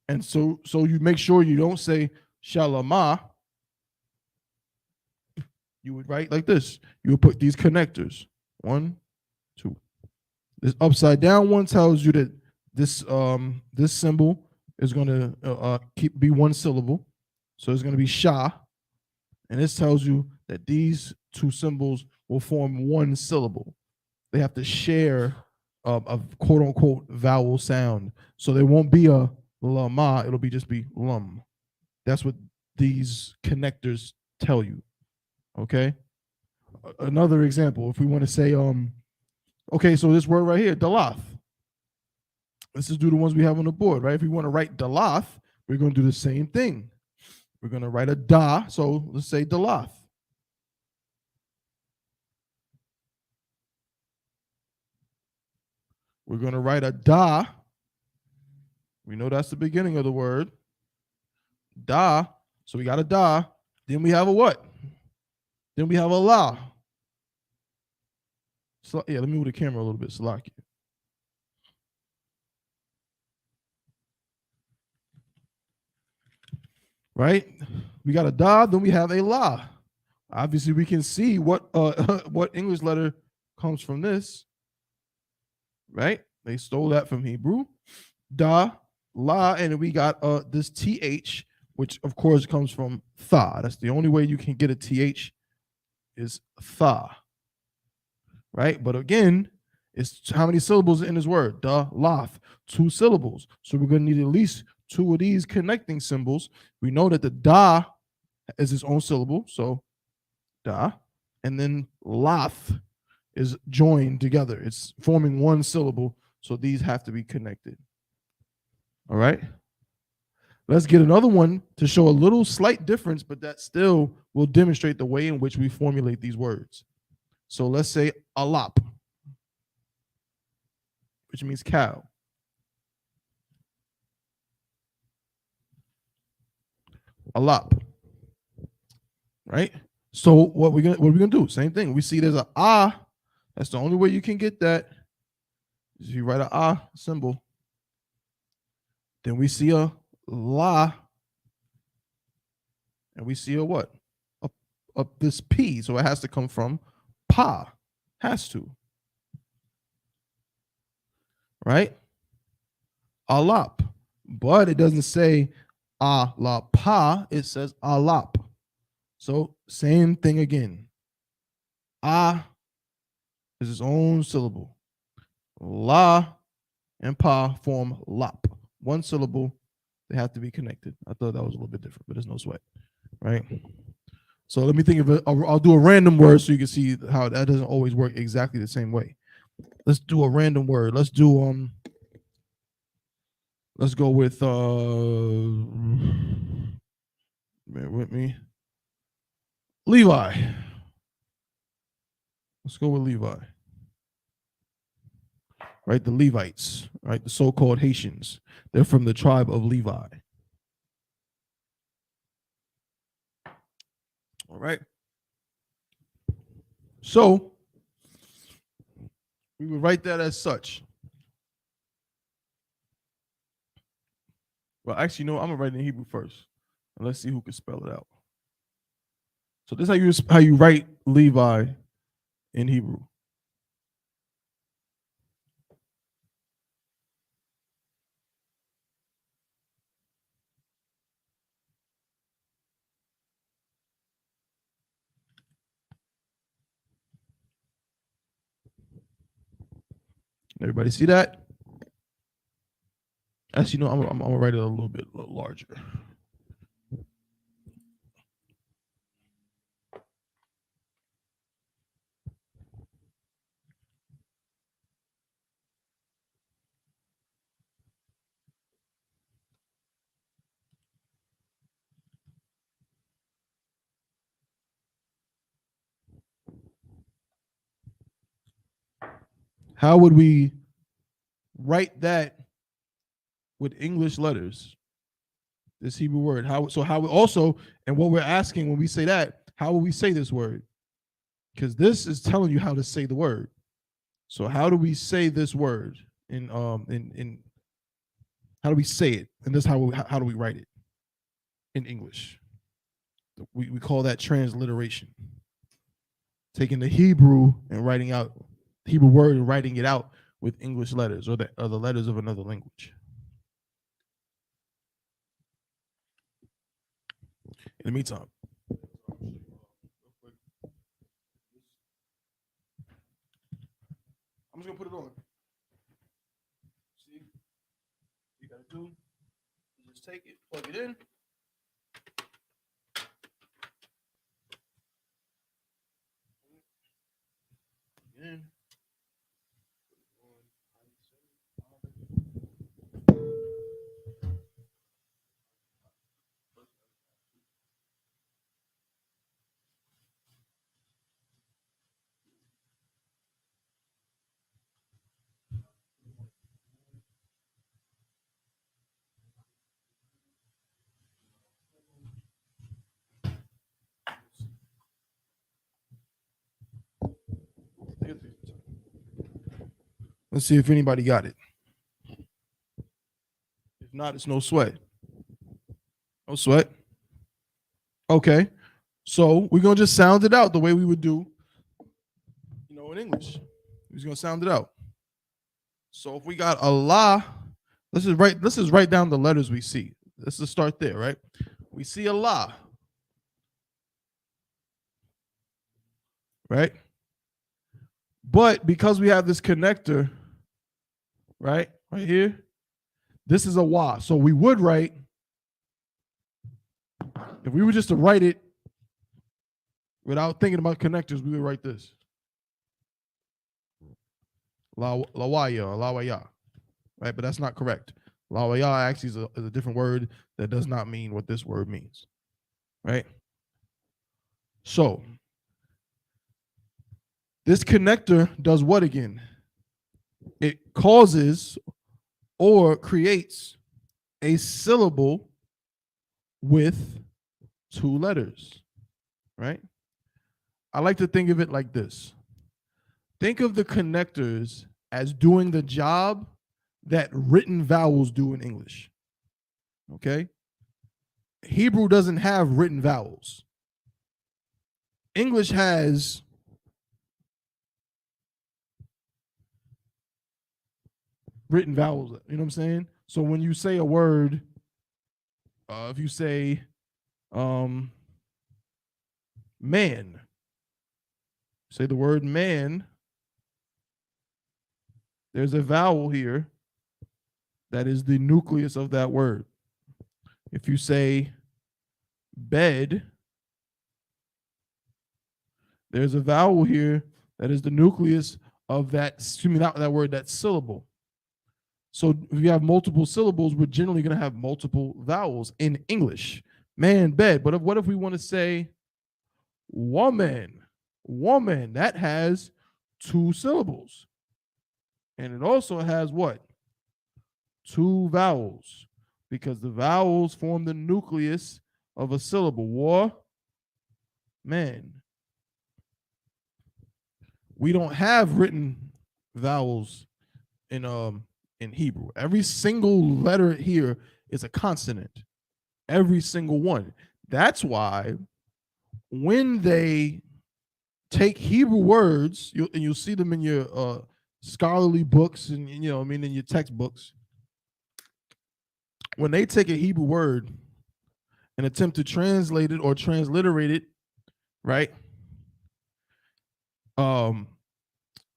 And so you make sure you don't say shalama. You would write like this. You would put these connectors. 1, 2. This upside down one tells you that this symbol is going to be one syllable. So it's going to be sha, and this tells you that these two symbols will form one syllable. They have to share a quote-unquote vowel sound. So there won't be a lama, it'll just be lum. That's what these connectors tell you, okay? Another example, if we want to say, okay, so this word right here, dalath. Let's just do the ones we have on the board, right? If we want to write dalath, we're going to do the same thing. We're going to write a da, so let's say dalath. We're going to write a da. We know that's the beginning of the word. Da, so we got a da. Then we have a what? Then we have a la. So, yeah, let me move the camera a little bit, Salaki. Right? We got a da, then we have a la. Obviously, we can see what English letter comes from this. Right? They stole that from Hebrew. Da, La, and we got this th, which of course comes from tha. That's the only way you can get a th is tha, right? But again, it's how many syllables in this word? Da, lath, 2 syllables. So we're going to need at least 2 of these connecting symbols. We know that the da is its own syllable, so da, and then lath is joined together. It's forming 1 syllable, so these have to be connected. All right. Let's get another one to show a little slight difference, but that still will demonstrate the way in which we formulate these words. So let's say alap, which means cow. Alap. Right? So what we're gonna do? Same thing. We see there's a ah. That's the only way you can get that. Is you write a ah symbol. Then we see a la, and we see a what? This P. So it has to come from pa. Has to. Right? Alap. But it doesn't say pa. It says alap. So same thing again. Ah is its own syllable. La and pa form lap. 1 syllable. They have to be connected. I thought that was a little bit different, but there's no sweat, right? So let me think of it. I'll do a random word so you can see how that doesn't always work exactly the same way. Let's do a random word. Let's do let's go with bear with me. Levi. Let's go with Levi. Right, the Levites, right, the so-called Haitians. They're from the tribe of Levi. All right. So we would write that as such. Well, actually, no, I'm gonna write it in Hebrew first, and let's see who can spell it out. So this is how you write Levi in Hebrew. Everybody see that? Actually, no, I'm gonna write it a little bit larger. How would we write that with English letters? This Hebrew word. How we also, and what we're asking when we say that, how will we say this word? Because this is telling you how to say the word. So how do we say this word in how do we say it? And this how do we write it in English? We call that transliteration. Taking the Hebrew and writing out Hebrew word and writing it out with English letters or the letters of another language. In the meantime, I'm just gonna put it on. See, what you gotta do, you just take it, plug it in. In. Let's see if anybody got it. If not, it's no sweat. No sweat. Okay. So we're going to just sound it out the way we would do, in English. We're just going to sound it out. So if we got Allah, Let's just write down the letters we see. Let's just start there, right? We see a la, right? But because we have this connector, right here, this is a wa. So we would write, if we were just to write it without thinking about connectors, we would write this. Lawaya or lawaya, right? But that's not correct. Lawaya actually is a different word that does not mean what this word means, right? So this connector does what again? It causes or creates a syllable with two letters, right? I like to think of it like this. Think of the connectors as doing the job that written vowels do in English, okay? Hebrew doesn't have written vowels. English has written vowels, you know what I'm saying? So when you say a word, if you say man, say the word man, there's a vowel here that is the nucleus of that word. If you say bed, there's a vowel here that is the nucleus of that, excuse me, not that word, that syllable. So if you have multiple syllables, we're generally going to have multiple vowels in English. Man, bed. But what if we want to say woman? Woman, that has two syllables. And it also has what? Two vowels, because the vowels form the nucleus of a syllable. War, man. We don't have written vowels in Hebrew. Every single letter here is a consonant. Every single one. That's why when they take Hebrew words, you'll see them in your scholarly books and in your textbooks. When they take a Hebrew word and attempt to translate it or transliterate it, right?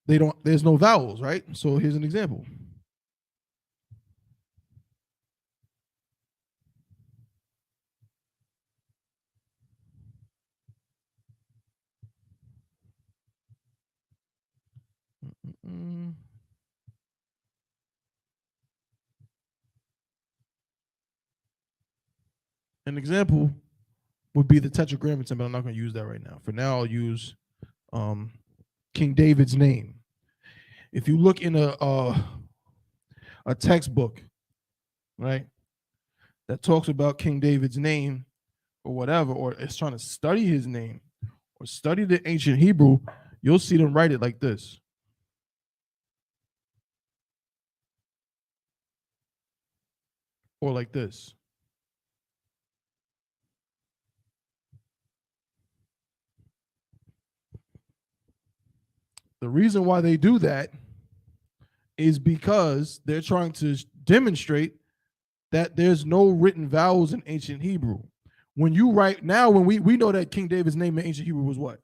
There's no vowels, right? So here's an example. An example would be the Tetragrammaton, but I'm not going to use that right now. For now, I'll use King David's name. If you look in a textbook, right, that talks about King David's name or whatever, or is trying to study his name or study the ancient Hebrew, you'll see them write it like this. Or like this. The reason why they do that is because they're trying to demonstrate that there's no written vowels in ancient Hebrew. When you write now, when we know that King David's name in ancient Hebrew was what?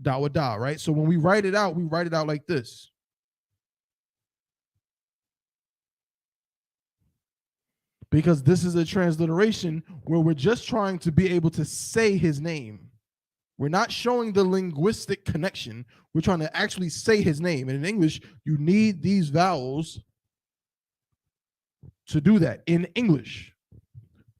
Dawadah, right? So when we write it out like this. Because this is a transliteration where we're just trying to be able to say his name. We're not showing the linguistic connection. We're trying to actually say his name. And in English, you need these vowels to do that in English.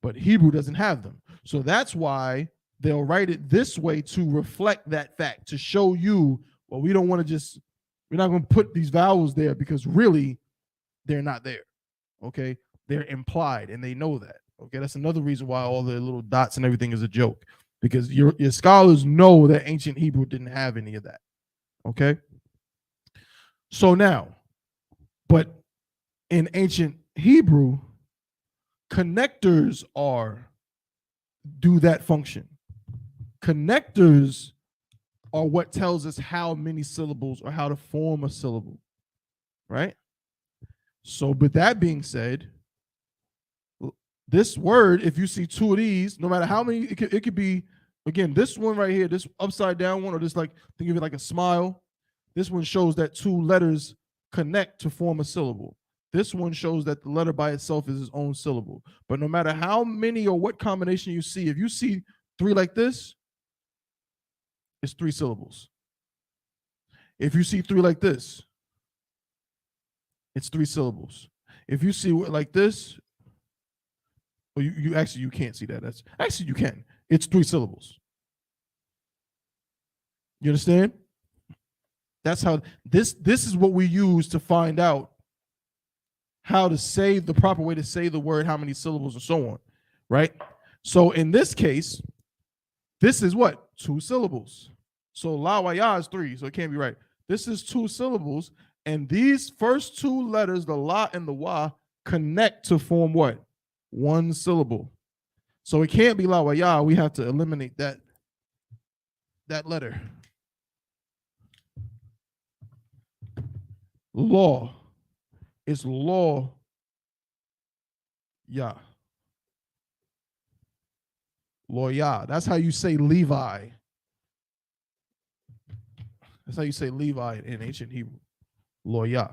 But Hebrew doesn't have them. So that's why they'll write it this way to reflect that fact, to show you, well, we're not going to put these vowels there because really they're not there. Okay? They're implied and they know that. Okay? That's another reason why all the little dots and everything is a joke. Because your scholars know that ancient Hebrew didn't have any of that. Okay? So now, but in ancient Hebrew, connectors do that function. Connectors are what tells us how many syllables or how to form a syllable, right? So, with that being said, this word, if you see two of these, no matter how many, it could be, again, this one right here, this upside down one, or this, like, think of it like a smile. This one shows that two letters connect to form a syllable. This one shows that the letter by itself is its own syllable. But no matter how many or what combination you see, if you see three like this, it's three syllables. If you see three like this, it's three syllables. If you see like this, well, you actually, you can't see that. That's actually, you can. It's three syllables. You understand? That's how this is what we use to find out how to say the proper way to say the word, how many syllables, and so on, right? So in this case, this is what? Two syllables. So la wa ya is three, so it can't be right. This is two syllables, and these first two letters, the la and the wa, connect to form what? One syllable. So it can't be la wa ya. We have to eliminate that letter. Law. It's law. Yeah. Lawya. That's how you say Levi. That's how you say Levi in ancient Hebrew. Lawya.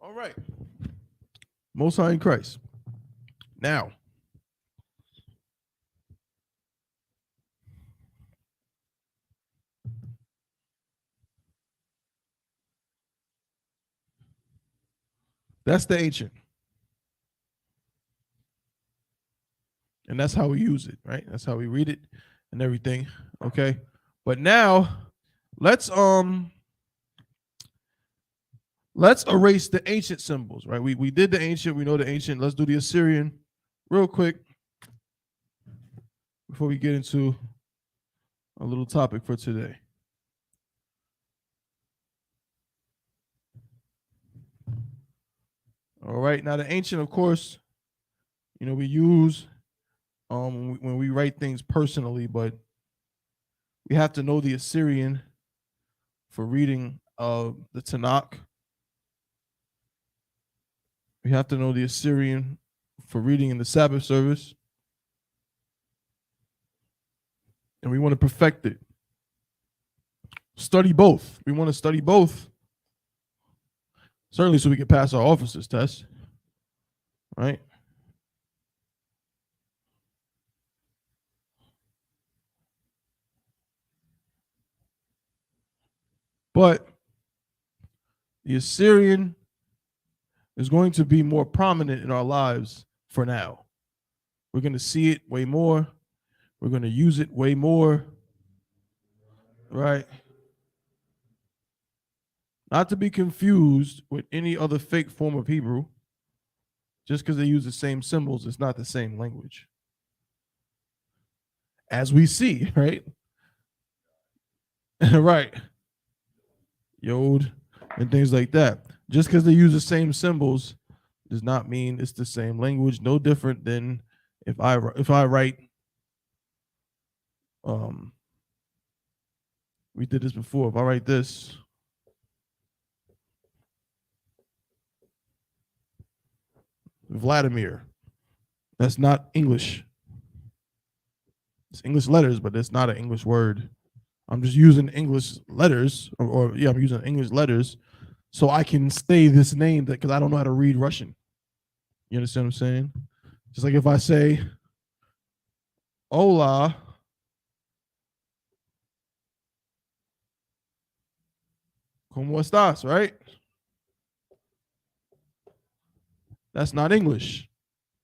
All right. Most High in Christ. Now, that's the ancient. And that's how we use it, right? That's how we read it and everything. Okay. But now let's erase the ancient symbols, right? We did the ancient, we know the ancient. Let's do the Assyrian real quick before we get into a little topic for today. All right. Now the ancient, of course, we use when we write things personally, but we have to know the Assyrian for reading the Tanakh. We have to know the Assyrian for reading in the Sabbath service. And we want to perfect it. Study both. We want to study both. Certainly so we can pass our officers test. Right? But the Assyrian is going to be more prominent in our lives for now. We're going to see it way more. We're going to use it way more. Right? Not to be confused with any other fake form of Hebrew. Just because they use the same symbols, it's not the same language. As we see, right? Right. Yod and things like that. Just because they use the same symbols does not mean it's the same language. No different than if I write, we did this before. If I write this, Vladimir, that's not English. It's English letters, but it's not an English word. I'm just using English letters, I'm using English letters so I can say this name because I don't know how to read Russian. You understand what I'm saying? Just like if I say, hola, ¿cómo estás, right? That's not English.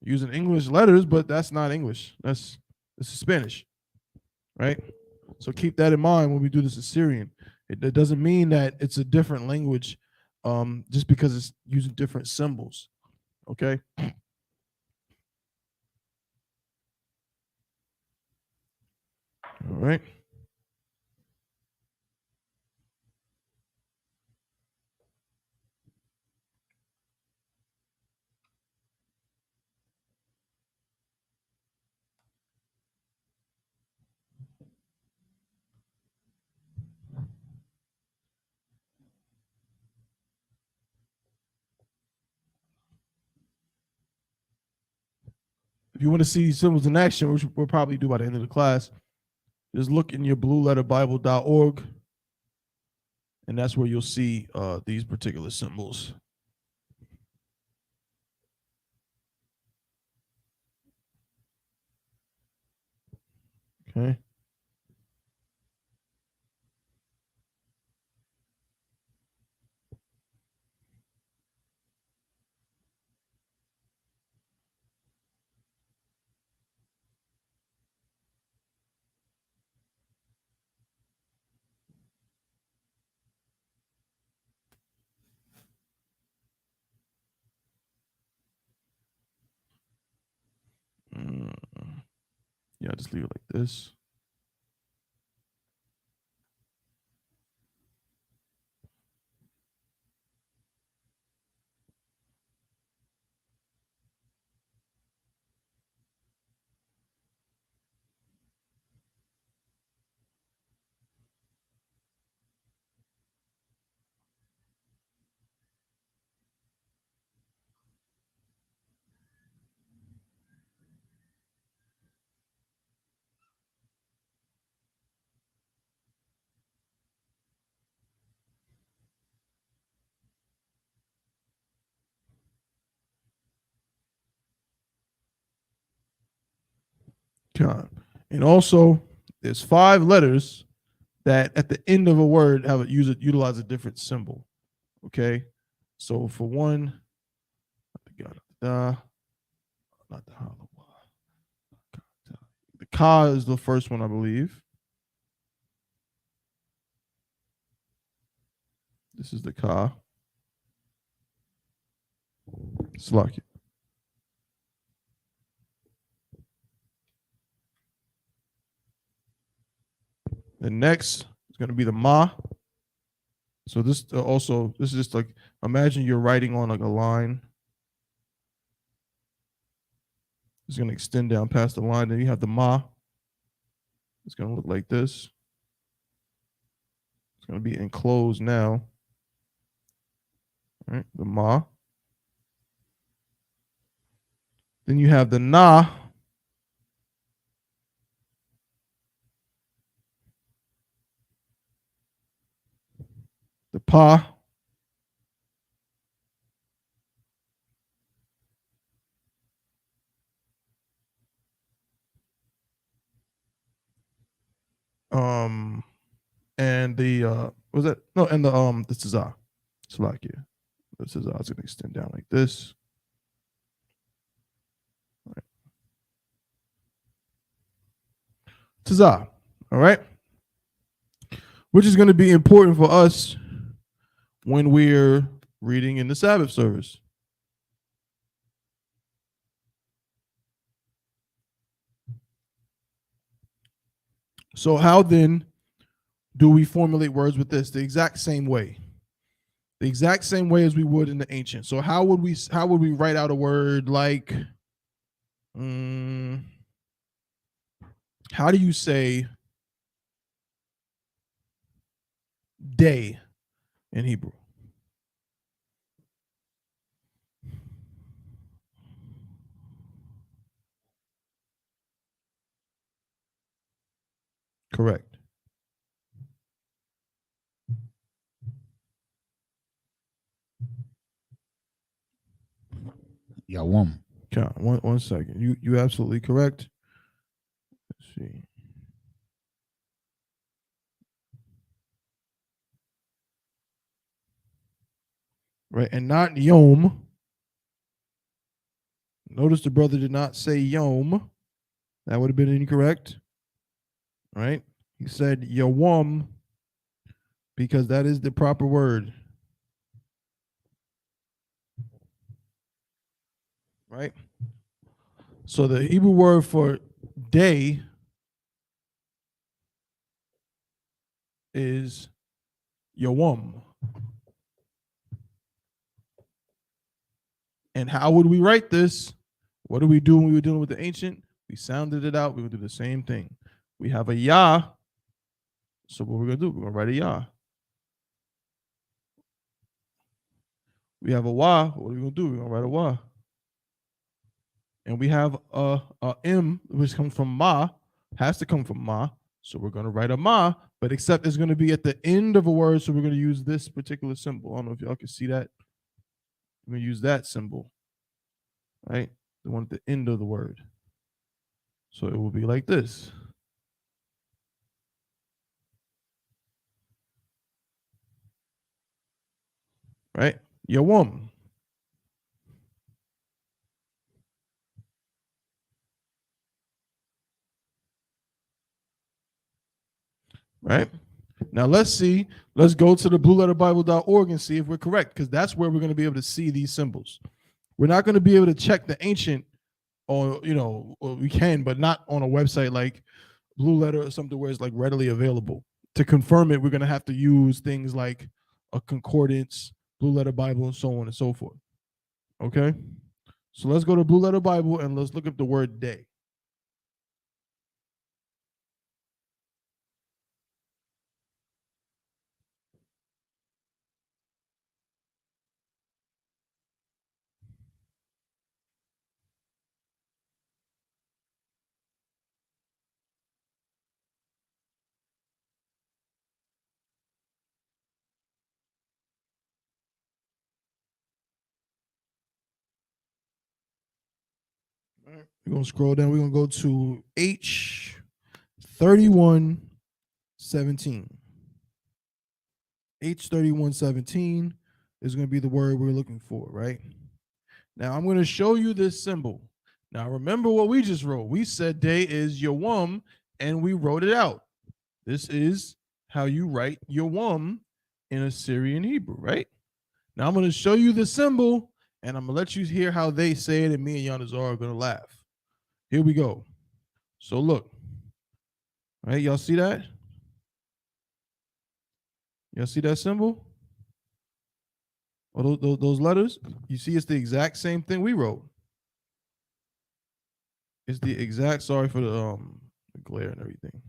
Using English letters, but that's not English. This is Spanish, right? So keep that in mind when we do this Assyrian. It doesn't mean that it's a different language just because it's using different symbols, okay? All right. If you want to see these symbols in action, which we'll probably do by the end of the class, just look in your blueletterbible.org, and that's where you'll see these particular symbols. Okay. Yeah, just leave it like this. God. And also, there's 5 letters that at the end of a word utilize a different symbol. Okay, so for one, not the ka is the first one, I believe. This is the ka. Slack it. The next is going to be the ma. So this this is just like, imagine you're writing on like a line. It's going to extend down past the line. Then you have the ma. It's going to look like this. It's going to be enclosed now. All right, the ma. Then you have the na. The pa. And the was that no, and the tza. Slovakia. The tza is going to extend down like this. All right. Tza. All right. Which is going to be important for us when we're reading in the Sabbath service. So how then do we formulate words with this? The exact same way. The exact same way as we would in the ancient. So how would we write out a word like how do you say day in Hebrew? Correct. Yawam. Okay, one second. You absolutely correct. Let's see. Right, and not yom. Notice the brother did not say yom. That would have been incorrect. Right? He said yawam because that is the proper word. Right? So the Hebrew word for day is yawam. And how would we write this? What do we do when we were dealing with the ancient? We sounded it out. We would do the same thing. We have a yah. So what we're going to do, we're going to write a yah. We have a wah. What are we going to do? We're going to write a wah. and we have a M, which comes from ma, has to come from ma. So we're going to write a ma, but except it's going to be at the end of a word. So we're going to use this particular symbol. I don't know if y'all can see that. We're going to use that symbol, right? The one at the end of the word. So it will be like this. Right? Yawum. Right? Now let's see. Let's go to the blueletterbible.org and see if we're correct, because that's where we're going to be able to see these symbols. We're not going to be able to check the ancient, or we can, but not on a website like Blue Letter or something where it's like readily available. To confirm it, we're going to have to use things like a concordance, Blue Letter Bible, and so on and so forth. Okay? So let's go to Blue Letter Bible and let's look up the word day. We're going to scroll down. We're going to go to H3117. H3117 is going to be the word we're looking for, right? Now, I'm going to show you this symbol. Now, remember what we just wrote. We said day is Yawum, and we wrote it out. This is how you write Yawum in Assyrian Hebrew, right? Now, I'm going to show you the symbol, and I'm going to let you hear how they say it, and me and Yanazar are going to laugh. Here we go. So look. All right, y'all see that? Y'all see that symbol? Or those letters? You see it's the exact same thing we wrote. It's the exact, sorry for the glare and everything.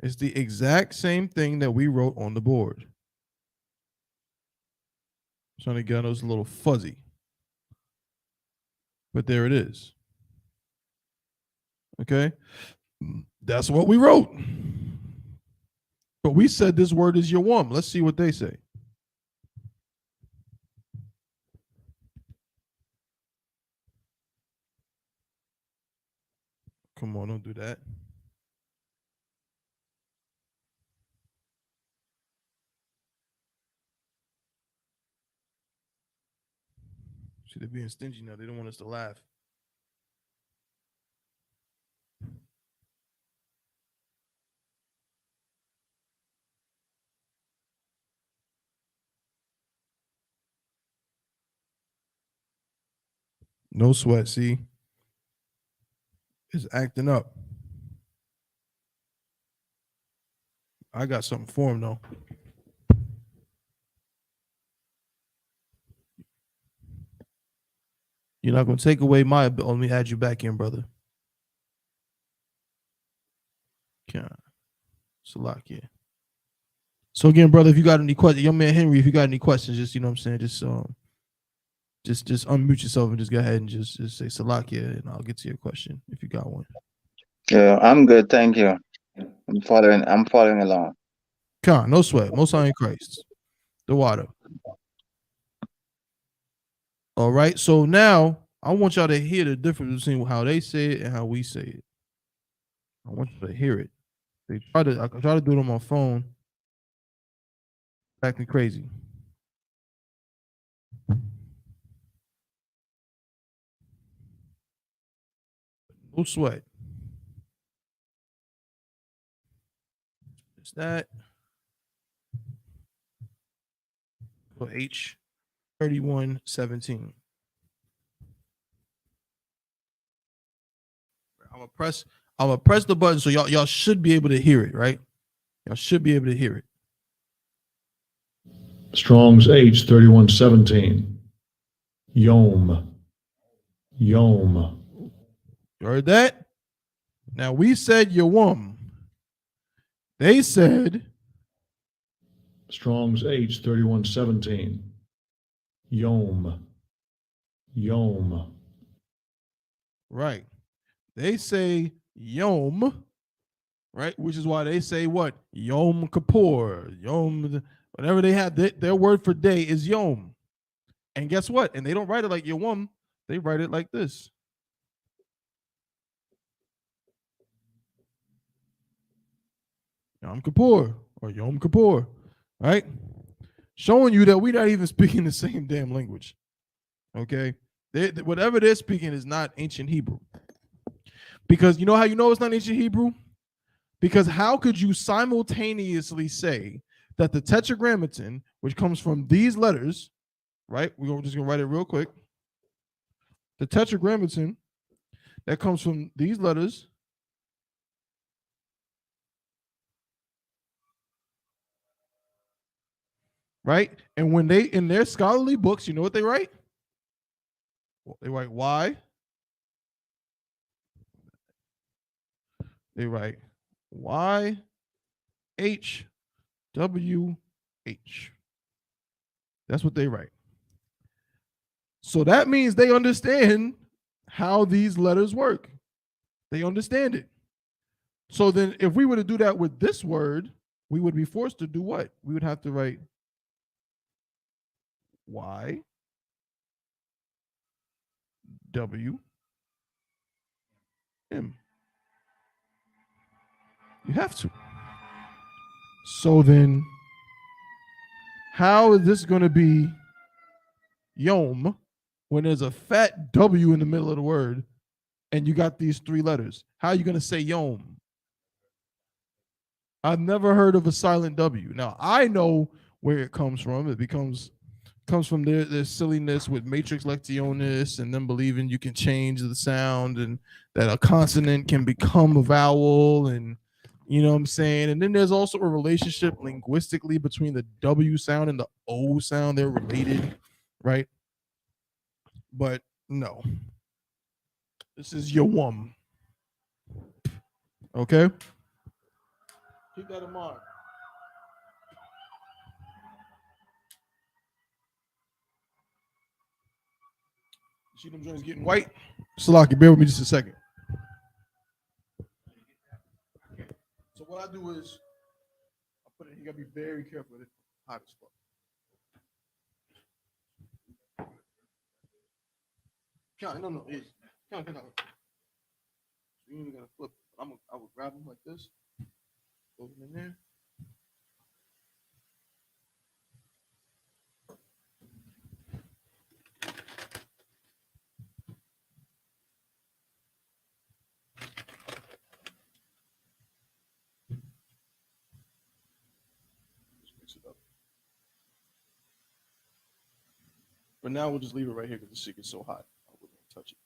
It's the exact same thing that we wrote on the board. I'm trying to get those a little fuzzy. But there it is. Okay? That's what we wrote. But we said this word is Yawum. Let's see what they say. Come on, don't do that. See, they're being stingy now. They don't want us to laugh. No sweat, see? It's acting up. I got something for him, though. You're not going to take away my ability. Let me add you back in, brother. Salakia. So again, brother, if you got any questions, young man Henry, if you got any questions, just, you know what I'm saying, just unmute yourself and just go ahead and just say Salakia, and I'll get to your question if you got one. Yeah, I'm good, thank you. I'm following along. Khan, no sweat. Most High in Christ. The water. All right. So now I want y'all to hear the difference between how they say it and how we say it. I want you to hear it. I try to do it on my phone. Acting crazy. No sweat. It's that. For H3117. I'm gonna press the button so y'all should be able to hear it, right? Y'all should be able to hear it. Strong's H3117. Yom. Yom. You heard that? Now we said Yawum. They said Strong's H3117. Yom. Yom. Right. They say Yom, right? Which is why they say what? Yom Kippur. Yom, whatever they have, their word for day is Yom. And guess what? And they don't write it like Yom. They write it like this. Yom Kippur or Yom Kippur, right? Showing you that we're not even speaking the same damn language. Okay? Whatever they're speaking is not ancient Hebrew. Because you know how you know it's not ancient Hebrew? Because how could you simultaneously say that the Tetragrammaton, which comes from these letters, right? We're just going to write it real quick. The Tetragrammaton that comes from these letters right? And when they, in their scholarly books, you know what they write? Well, they write Y. They write Y, H, W, H. That's what they write. So that means they understand how these letters work. They understand it. So then if we were to do that with this word, we would be forced to do what? We would have to write Y, W, M. You have to. So then, how is this going to be Yom when there's a fat W in the middle of the word and you got these three letters? How are you going to say Yom? I've never heard of a silent W. Now, I know where it comes from. It comes from their silliness with matrix lectionis and them believing you can change the sound and that a consonant can become a vowel, and you know what I'm saying? And then there's also a relationship linguistically between the W sound and the O sound. They're related, right? But no. This is Yawum. Okay? Keep that in mind. See them joints getting white? Salaki, bear with me just a second. So what I do is, I put it, you gotta be very careful with it. Hot as fuck. No. Count. You ain't gotta flip it. I would grab them like this, throw them in there. But now we'll just leave it right here because this shit gets so hot. I wouldn't touch it.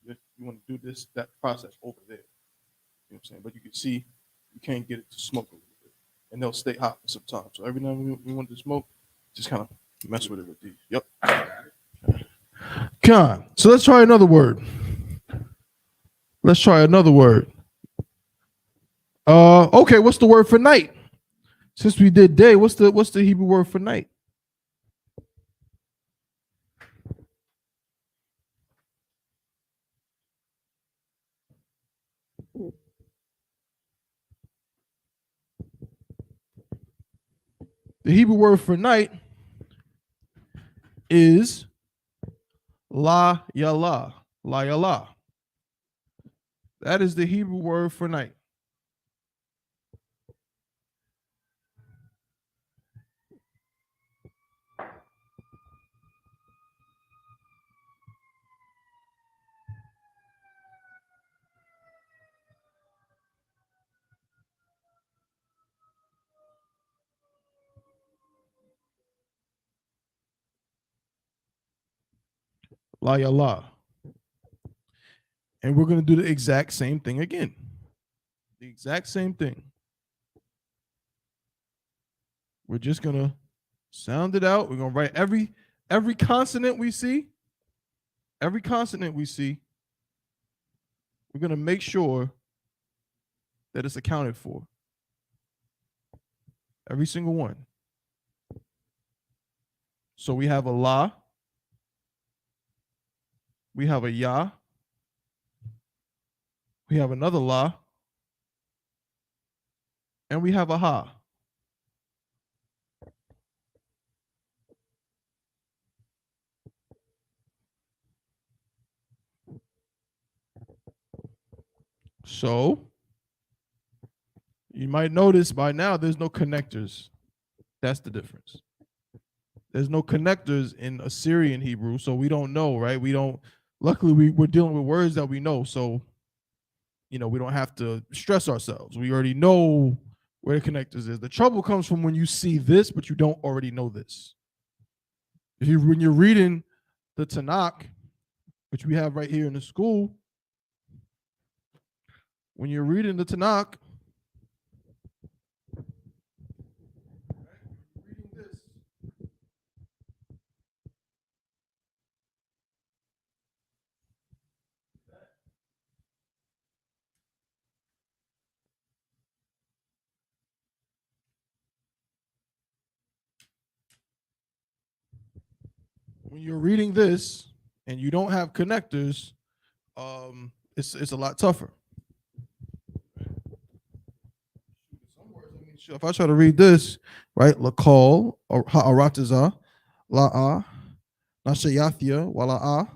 If you want to do that process over there. You know what I'm saying? But you can see you can't get it to smoke a little bit. And they'll stay hot for some time. So every time we want to smoke, just kind of mess with it with these. Yep. Con. So let's try another word. Okay, what's the word for night? Since we did day, what's the Hebrew word for night? The Hebrew word for night is la yala. La yala. That is the Hebrew word for night. La yala. And we're going to do the exact same thing again. The exact same thing. We're just going to sound it out. We're going to write every consonant we see. Every consonant we see. We're going to make sure that it's accounted for. Every single one. So we have a la. We have a ya. we have another la, and we have a ha. So you might notice by now there's no connectors. That's the difference. There's no connectors in Assyrian Hebrew, so we don't know, right? We don't. Luckily, we're dealing with words that we know, so we don't have to stress ourselves. We already know where the connectors is. The trouble comes from when you see this, but you don't already know this. When you're reading the Tanakh, which we have right here in the school, when you're reading the Tanakh, reading this, when you're reading this and you don't have connectors, it's a lot tougher. If I try to read this, right, lakal ha'aratiza la'a nashayathia wala'a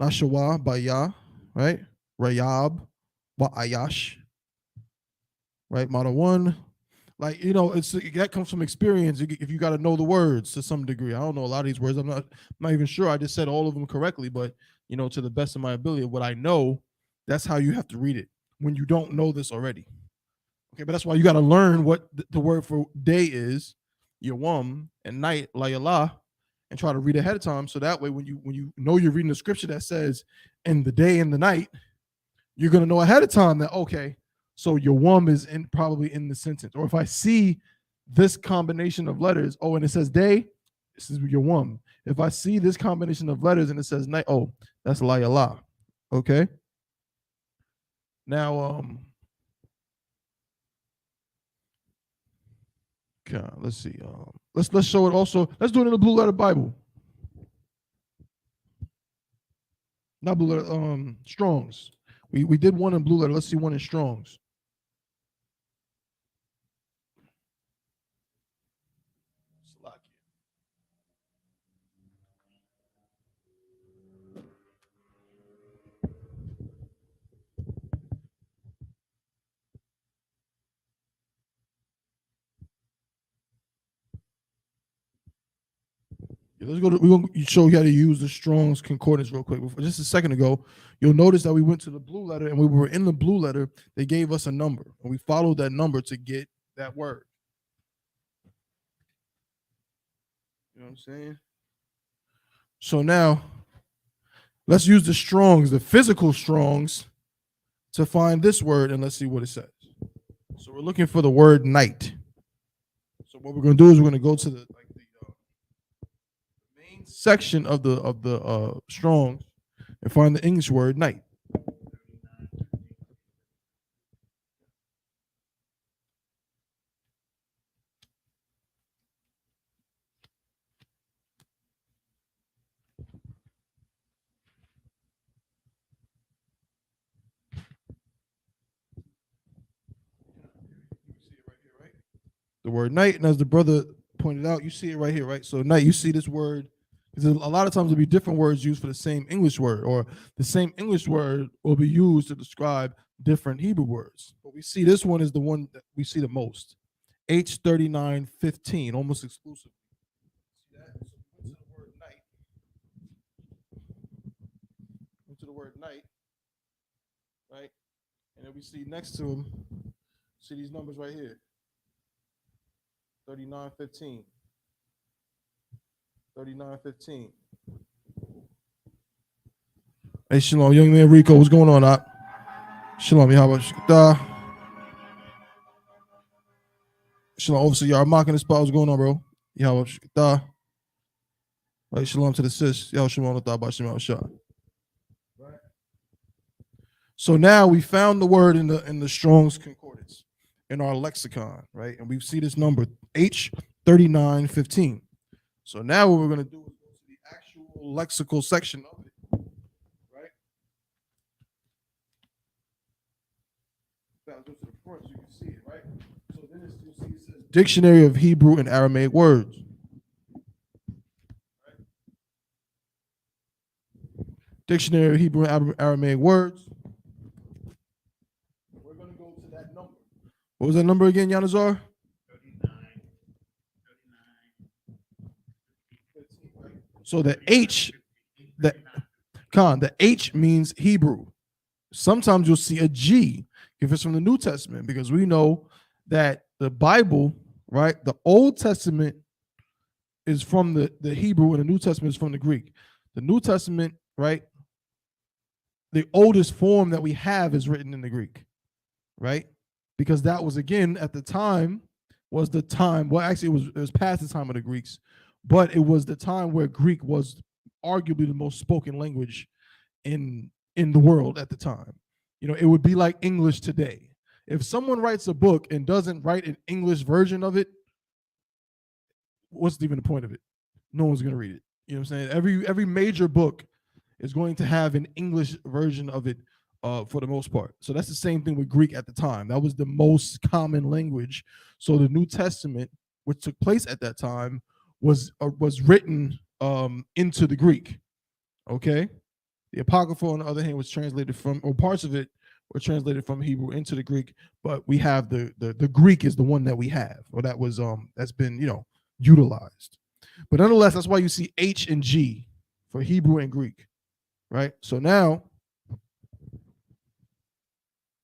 nashawa baya, right, rayab ba'ayash, right, model one. Like, that comes from experience. If you got to know the words to some degree. I don't know a lot of these words. I'm not even sure I just said all of them correctly, but to the best of my ability, what I know, that's how you have to read it when you don't know this already. Okay, but that's why you got to learn what the word for day is, yawam, and night, layala, and try to read ahead of time. So that way, when you know you're reading the scripture that says in the day and the night, you're gonna know ahead of time that, okay, so yawam is probably in the sentence. Or if I see this combination of letters, and it says day, this is yawam. If I see this combination of letters and it says night, that's layala. Okay. Now, let's see. Let's show it also. Let's do it in the Blue Letter Bible. Not Blue Letter. Strong's. We did one in Blue Letter. Let's see one in Strong's. Let's go. We're going to show you how to use the Strong's Concordance real quick. Just a second ago, you'll notice that we went to the Blue Letter, and we were in the Blue Letter. They gave us a number, and we followed that number to get that word. You know what I'm saying? So now, let's use the Strong's, the physical Strong's, to find this word, and let's see what it says. So we're looking for the word night. So what we're going to do is we're going to go to the main section of the Strong's and find the English word night. The word night, and as the brother pointed out, you see it right here, right? So night, you see this word. Because a lot of times there'll be different words used for the same English word, or the same English word will be used to describe different Hebrew words. But we see this one is the one that we see the most. H3915, almost exclusively. See that? So we went to the word night. Went to the word night, right? And then we see next to them, see these numbers right here. 3915. 3915. Hey, Shalom, young man Rico, what's going on, Op? Shalom, Yahweh Shkata. Shalom, Officer Yar mocking the spot. What's going on, bro? Yahweh Shkata. Hey, shalom to the sis. Yahweh Shalom by Shema Shah. So now we found the word in the Strong's Concordance in our lexicon, right? And we see this number H3915. So now what we're going to do is go to the actual lexical section of it, right? Dictionary of Hebrew and Aramaic words. Dictionary of Hebrew and Aramaic words. We're going to go to that number. What was that number again, Yanazar? 39. So the H, the H means Hebrew. Sometimes you'll see a G if it's from the New Testament, because we know that the Bible, right, the Old Testament is from the Hebrew and the New Testament is from the Greek. The New Testament, right, the oldest form that we have is written in the Greek, right? Because that was, again, at the time, was the time, well, actually it was past the time of the Greeks, but it was the time where Greek was arguably the most spoken language in the world at the time. You know, it would be like English today. If someone writes a book and doesn't write an English version of it, what's even the point of it? No one's going to read it. You know what I'm saying? Every major book is going to have an English version of it for the most part. So that's the same thing with Greek at the time. That was the most common language. So the New Testament, which took place at that time, was written into the Greek. Okay? The Apocrypha, on the other hand, was translated from, or parts of it were translated from Hebrew into the Greek, but we have the Greek is the one that we have, or that was that's been, you know, utilized. But nonetheless, that's why you see H and G for Hebrew and Greek, right? So now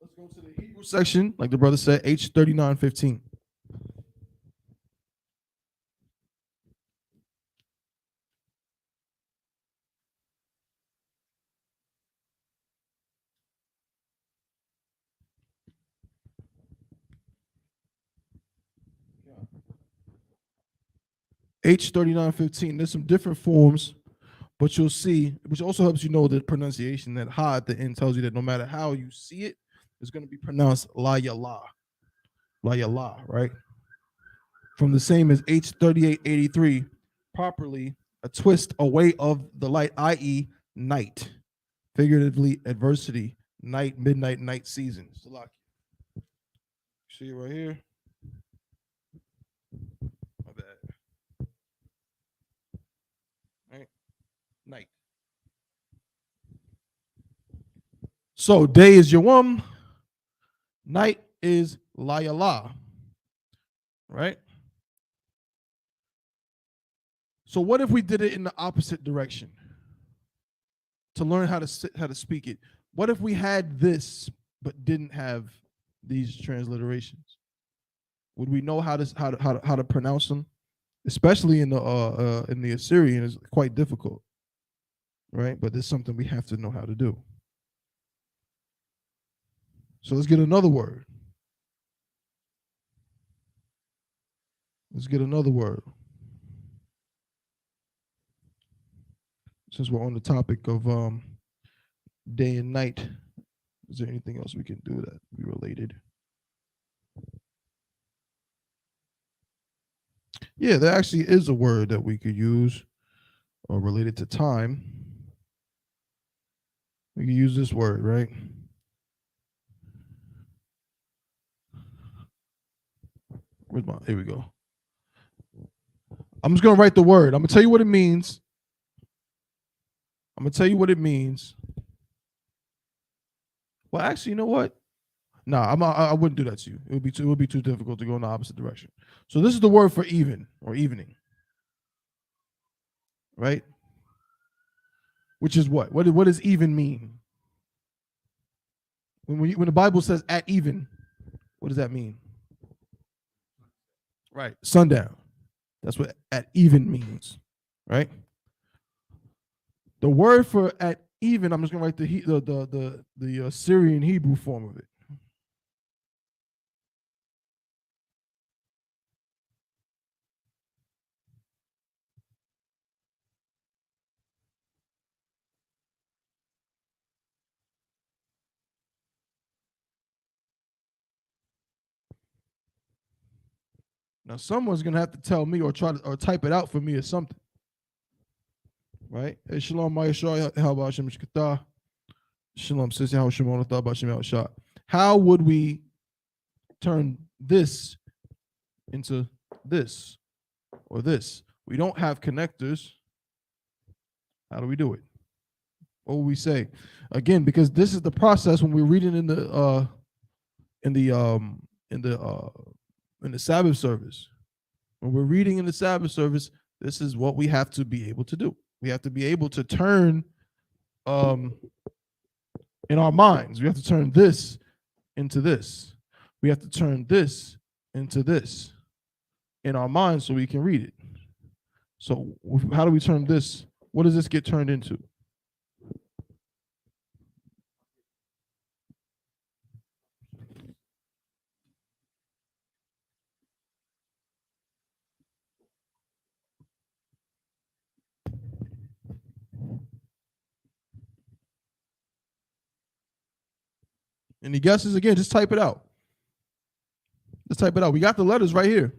let's go to the Hebrew section, like the brother said, H39:15. H39:15. There's some different forms, but you'll see, which also helps you know the pronunciation, that ha at the end tells you that no matter how you see it, it's going to be pronounced la yala. La yala, right? From the same as H38:83, properly a twist away of the light, i.e., night. Figuratively, adversity, night, midnight, night season. See it right here? My bad. Right? Night. So day is Yawam, night is Layala, right? So what if we did it in the opposite direction to learn how to speak it? What if we had this but didn't have these transliterations? Would we know how to pronounce them? Especially in the Assyrian, is quite difficult, right? But it's something we have to know how to do. So let's get another word. Let's get another word. Since we're on the topic of day and night, is there anything else we can do that be related? Yeah, there actually is a word that we could use related to time. We can use this word, right? Here we go. I'm just going to write the word. I'm going to tell you what it means. Well, actually, you know what? No, I wouldn't do that to you. It would be too difficult to go in the opposite direction. So this is the word for even or evening, right? Which is what? What does even mean? When the Bible says at even, what does that mean? Right, sundown. That's what at even means, right? The word for at even, I'm just gonna write the Syrian Hebrew form of it. Now someone's gonna have to tell me or type it out for me or something. Right? Hey, shalom, Mayashah, how about Shem Shkata? Shalom, Sissy, how Shimon thought about Shem Shah. How would we turn this into this or this. We don't have connectors. How do we do it? What would we say? Again, because this is the process when we're reading in the Sabbath service. When we're reading in the Sabbath service, this is what we have to be able to do. We have to be able to turn in our minds. We have to turn this into this. We have to turn this into this in our minds so we can read it. So how do we turn this? What does this get turned into? Any guesses? Again, just type it out. Let's type it out. We got the letters right here.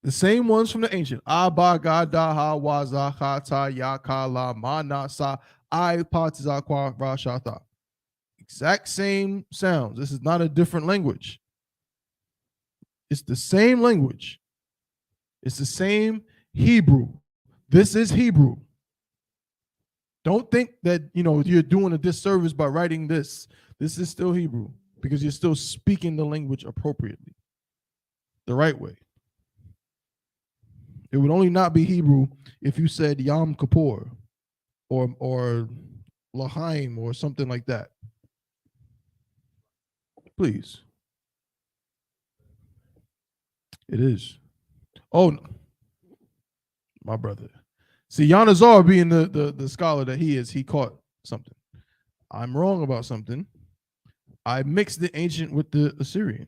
The same ones from the ancient. Abba, ga, da, ha, wa, za, ha, ta, ya, ka, la, ma, na, sa, I, pa, ta, za, kwa, ra, sha, ta. Exact same sounds. This is not a different language. It's the same language. It's the same Hebrew. This is Hebrew. Don't think that, you're doing a disservice by writing this. This is still Hebrew because you're still speaking the language appropriately, the right way. It would only not be Hebrew if you said Yom Kippur or Lahaim or something like that. Please. It is. Oh, my brother. See, Yanazar being the scholar that he is, he caught something. I'm wrong about something. I mixed the ancient with the Assyrian.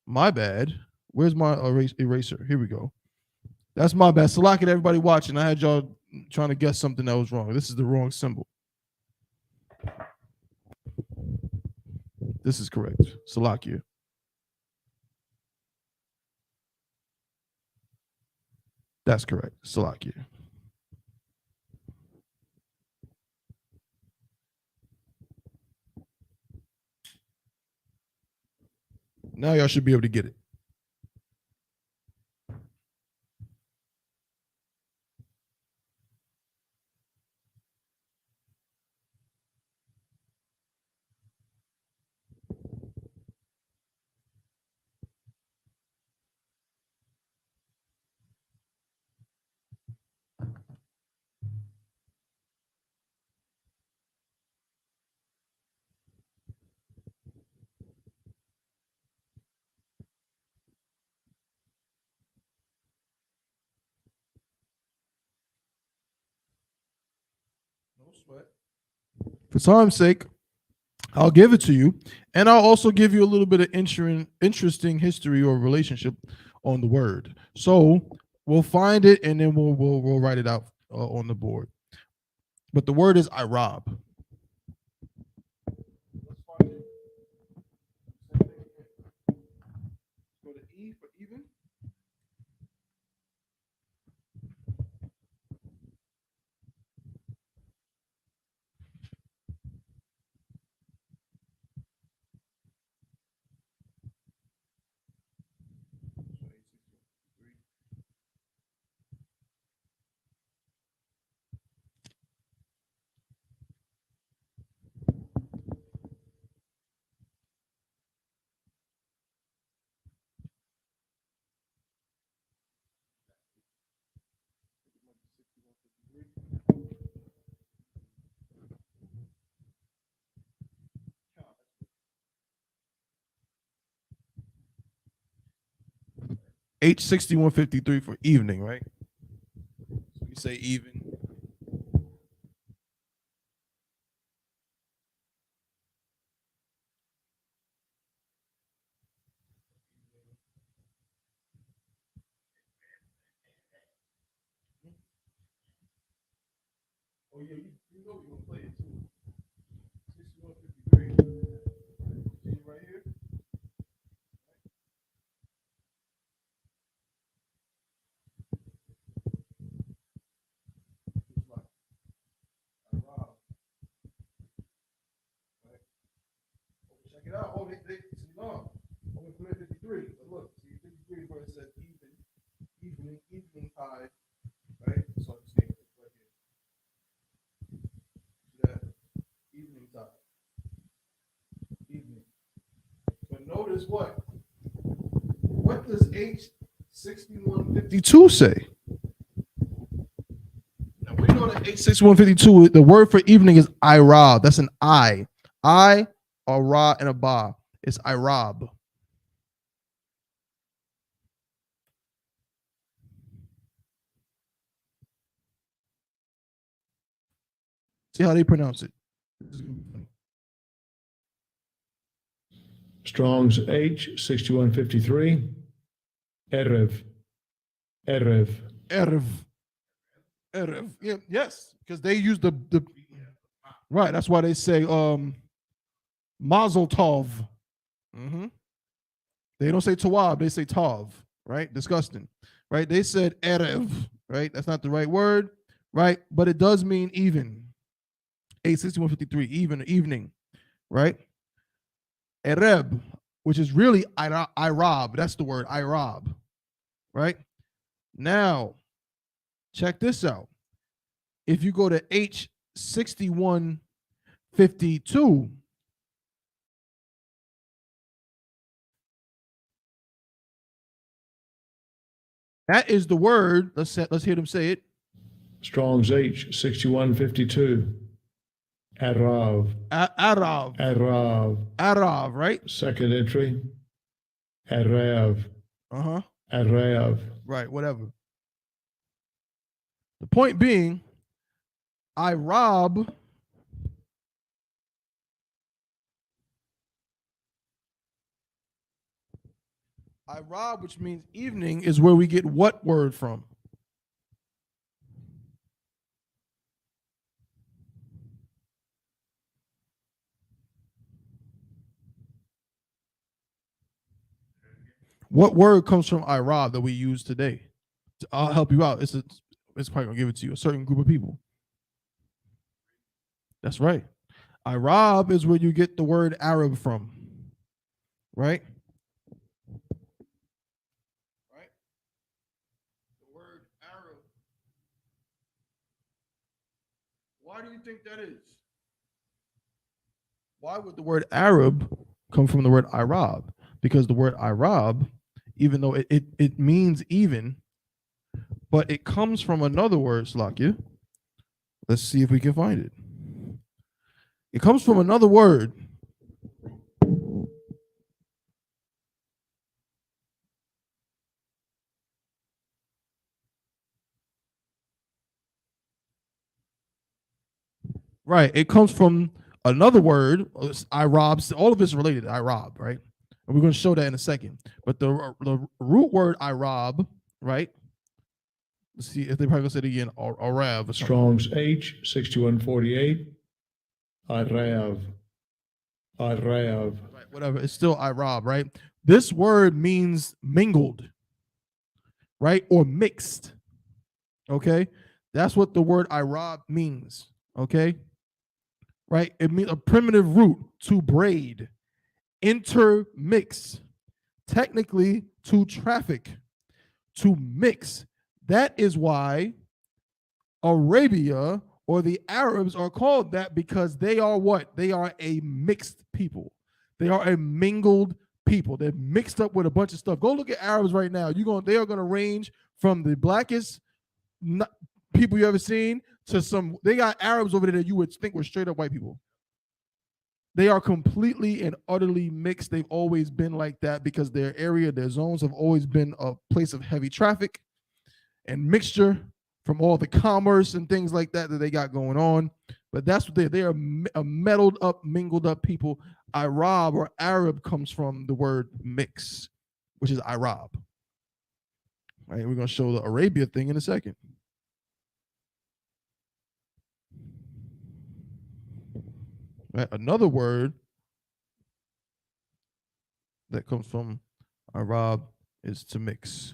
My bad. Where's my eraser? Here we go. That's my bad. Salakia to everybody watching. I had y'all trying to guess something that was wrong. This is the wrong symbol. This is correct. Salakia. That's correct. Salakia. Now y'all should be able to get it. No sweat. For time's sake, I'll give it to you, and I'll also give you a little bit of interesting history or relationship on the word. So we'll find it, and then we'll write it out on the board. But the word is Irab. Let's find it. Go to E for even. H6153 for evening, right? So we say even. Oh yeah, you know we're gonna play it too. 6153. See right here. Check it out. Oh, no. Only 53. But look, see, 53 verse is what? What does H6152 say? Now we know that H6152, the word for evening is Irab. That's an I. I, a ra, and a ba. It's Irab. See how they pronounce it. Strong's H6153. Erev. Erev. Erev. Erev. Yeah, yes, because they use the right. That's why they say Mazel Tov. They don't say Tawab, they say Tov, right? Disgusting, right? They said Erev, right? That's not the right word, right? But it does mean even. 86153, even, evening, right? Ereb, which is really Irab. That's the word, Irab, right? Now, check this out. If you go to H6152, that is the word. Let's hear them say it. Strong's H6152. Arav. Arav. Arav. Arav, right? Second entry. Arav. Arav. Right, whatever. The point being, Irab Irab, which means evening, is where we get what word from? What word comes from Irab that we use today? I'll help you out. It's probably gonna give it to you. A certain group of people. That's right. Irab is where you get the word Arab from. Right? Right? The word Arab. Why do you think that is? Why would the word Arab come from the word Irab? Because the word Irab, even though it means even, but it comes from another word, Slakia. Let's see if we can find it. It comes from another word. Right. It comes from another word. Irab. All of this is related to Irab, right? And we're going to show that in a second. But the root word Irab, right? Let's see if they probably going to say it again. Arav. Strong's H6148. Arav. Arav. Right, whatever. It's still Irab, right? This word means mingled, right? Or mixed. Okay? That's what the word Irab means. Okay? Right? It means a primitive root, to braid, intermix, technically to traffic, to mix. That is why Arabia or the Arabs are called that, because they are what? They are a mixed people. They are a mingled people. They're mixed up with a bunch of stuff. Go look at Arabs right now. They are going to range from the blackest people you ever seen to some. They got Arabs over there that you would think were straight up white people. They are completely and utterly mixed. They've always been like that because their area, their zones have always been a place of heavy traffic and mixture from all the commerce and things like that they got going on. But that's what they are, a meddled up, mingled up people. Irab or Arab comes from the word mix, which is Irab. Right? We're going to show the Arabia thing in a second. Right? Another word that comes from Arab is to mix.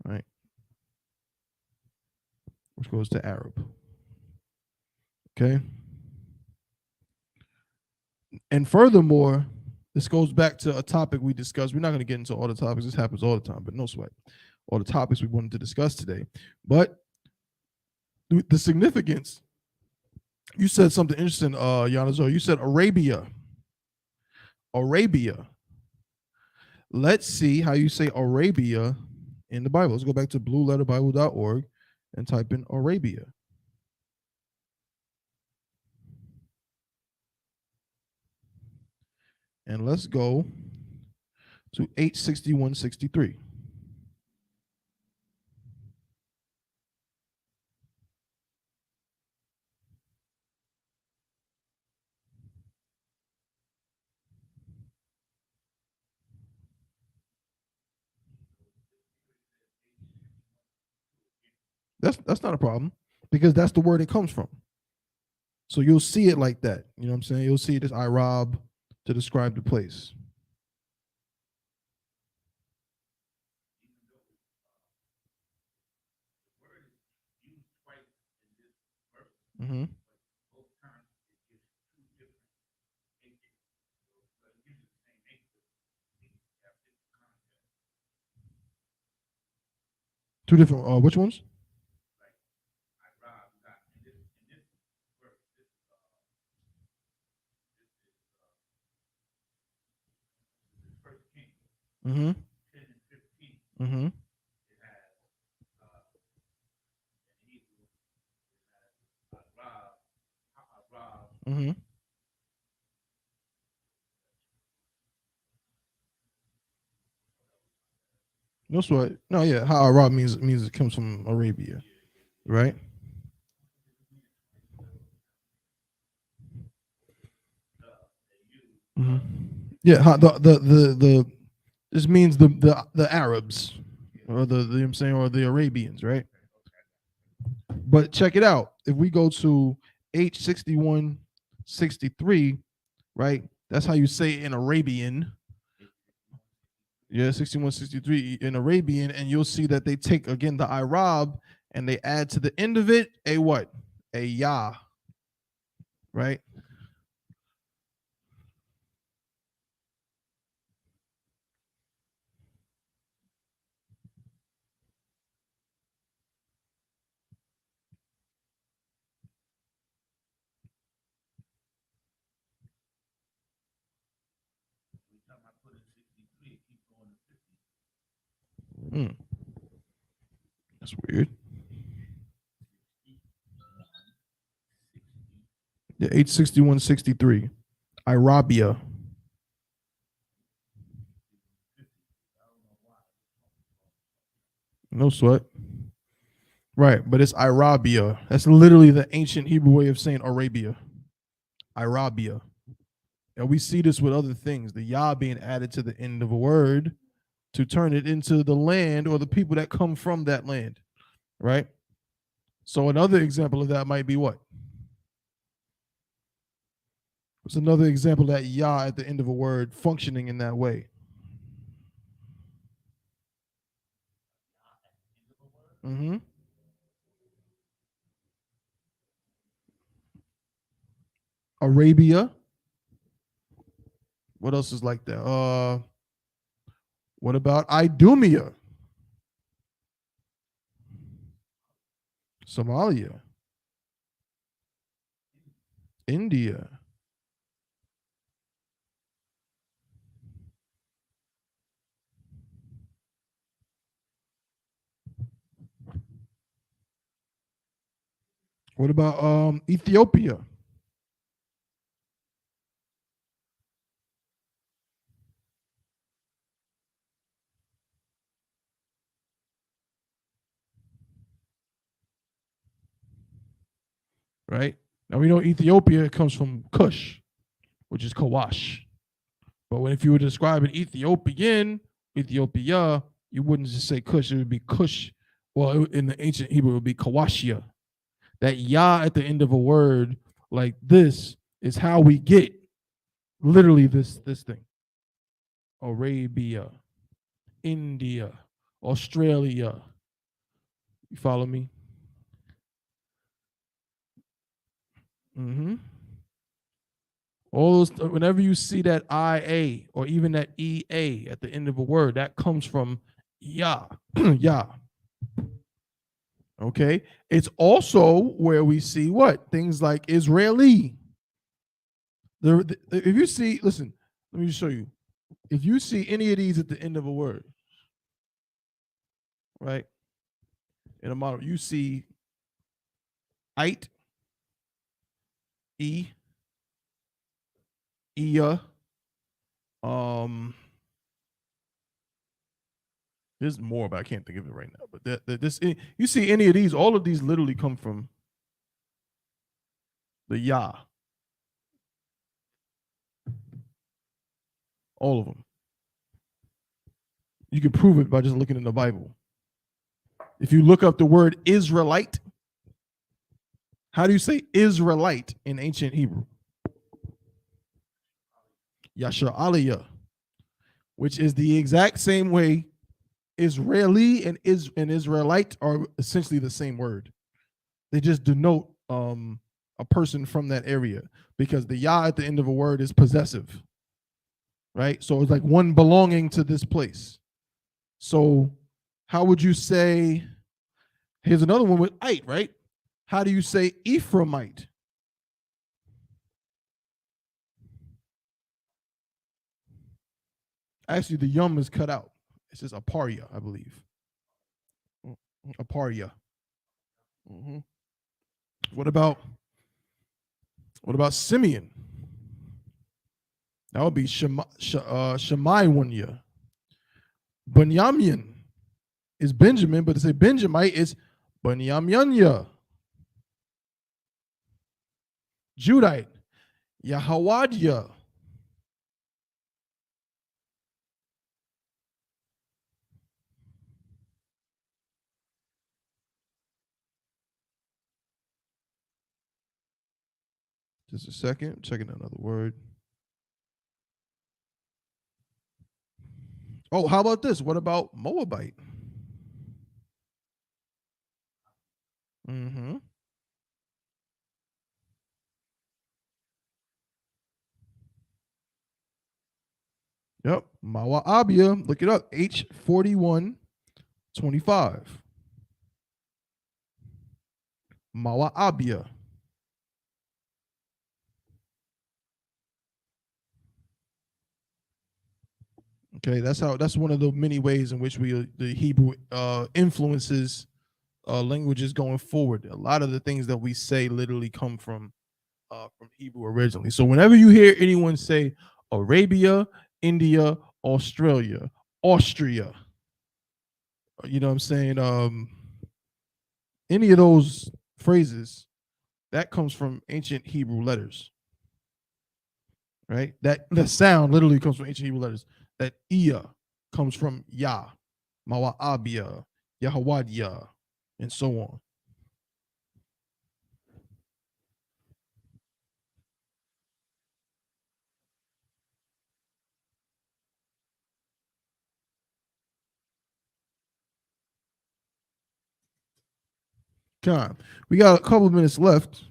Right? Which goes to Arab. Okay? And furthermore, this goes back to a topic we discussed. We're not going to get into all the topics. This happens all the time, but no sweat. All the topics we wanted to discuss today. But the significance, you said something interesting, Yanazor. You said Arabia. Arabia. let's see how you say Arabia in the Bible. Let's go back to blueletterbible.org and type in Arabia. And let's go to 861:63. That's not a problem because that's the word it comes from. So you'll see it like that. You know what I'm saying? You'll see this Irab to describe the place. Mm-hmm. Two different, which ones? Mm-hmm. Mm-hmm. Mm-hmm. No sweat. No, yeah. Ha Arab means it comes from Arabia, right? Mm-hmm. Yeah. The this means the Arabs or the you know what I'm saying, or the Arabians, right? But check it out. If we go to H6163, right? That's how you say it in Arabian. Yeah, 6163 in Arabian, and you'll see that they take again the Irab and they add to the end of it a what? A ya, right? That's weird. Yeah, 86163. Irabia. No sweat. Right, but it's Irabia. That's literally the ancient Hebrew way of saying Arabia. Irabia. And we see this with other things. The Yah being added to the end of a word to turn it into the land or the people that come from that land. Right? So another example of that might be what? What's another example of that Yah at the end of a word functioning in that way? Mm-hmm. Arabia. What else is like that? What about Idumea? Somalia. India. What about Ethiopia? Right? Now we know Ethiopia comes from Kush, which is Kawash. But if you were describing Ethiopian, Ethiopia, you wouldn't just say Kush, it would be Kush. Well, in the ancient Hebrew, it would be Kawashia. That Yah at the end of a word like this is how we get literally this thing. Arabia, India, Australia. You follow me? Mm-hmm. All those, whenever you see that IA or even that EA at the end of a word, that comes from Yah. Yah. Okay. It's also where we see what? Things like Israeli. If you see, listen, let me just show you. if you see any of these at the end of a word, right? In a model, you see ite, e, ia, there's more, but I can't think of it right now. But this, you see any of these, all of these literally come from the Yah. All of them. You can prove it by just looking in the Bible. If you look up the word Israelite, how do you say Israelite in ancient Hebrew? Yasher Aliyah, which is the exact same way Israeli and Israelite are essentially the same word. They just denote a person from that area because the Yah at the end of a word is possessive, right? So it's like one belonging to this place. So how would you say, here's another one with ite, right? How do you say Ephraimite? Actually, the yum is cut out. It says aparia, I believe. Aparia. Mm-hmm. What about Simeon? That would be Shemaiwanya. Benjamin is Benjamin, but to say Benjamite is Benyamyanya. Judite, Yahawadya. Just a second, checking another word. Oh, how about this? What about Moabite? Mm-hmm. Yep. Mawa'abia. Look it up. H4125. Mawa'abia. Okay, that's one of the many ways in which the Hebrew influences languages going forward. A lot of the things that we say literally come from Hebrew originally. So whenever you hear anyone say Arabia, India, Australia, Austria, you know what I'm saying? Any of those phrases, that comes from ancient Hebrew letters. Right? That the sound literally comes from ancient Hebrew letters. That Ia comes from Yah, Mawa'abia, Yahawadya, and so on. Con. We got a couple of minutes left,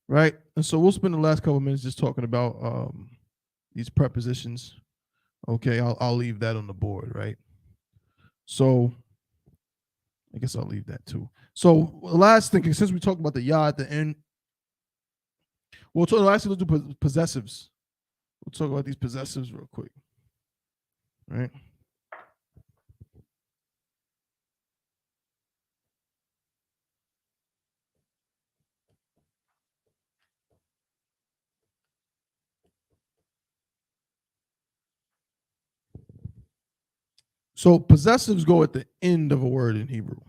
right? And so we'll spend the last couple of minutes just talking about these prepositions. Okay, I'll leave that on the board, right? So I guess I'll leave that too. So the last thing, since we talked about the Yah at the end, we'll talk. Actually, let's do possessives. We'll talk about these possessives real quick, right? So possessives go at the end of a word in Hebrew.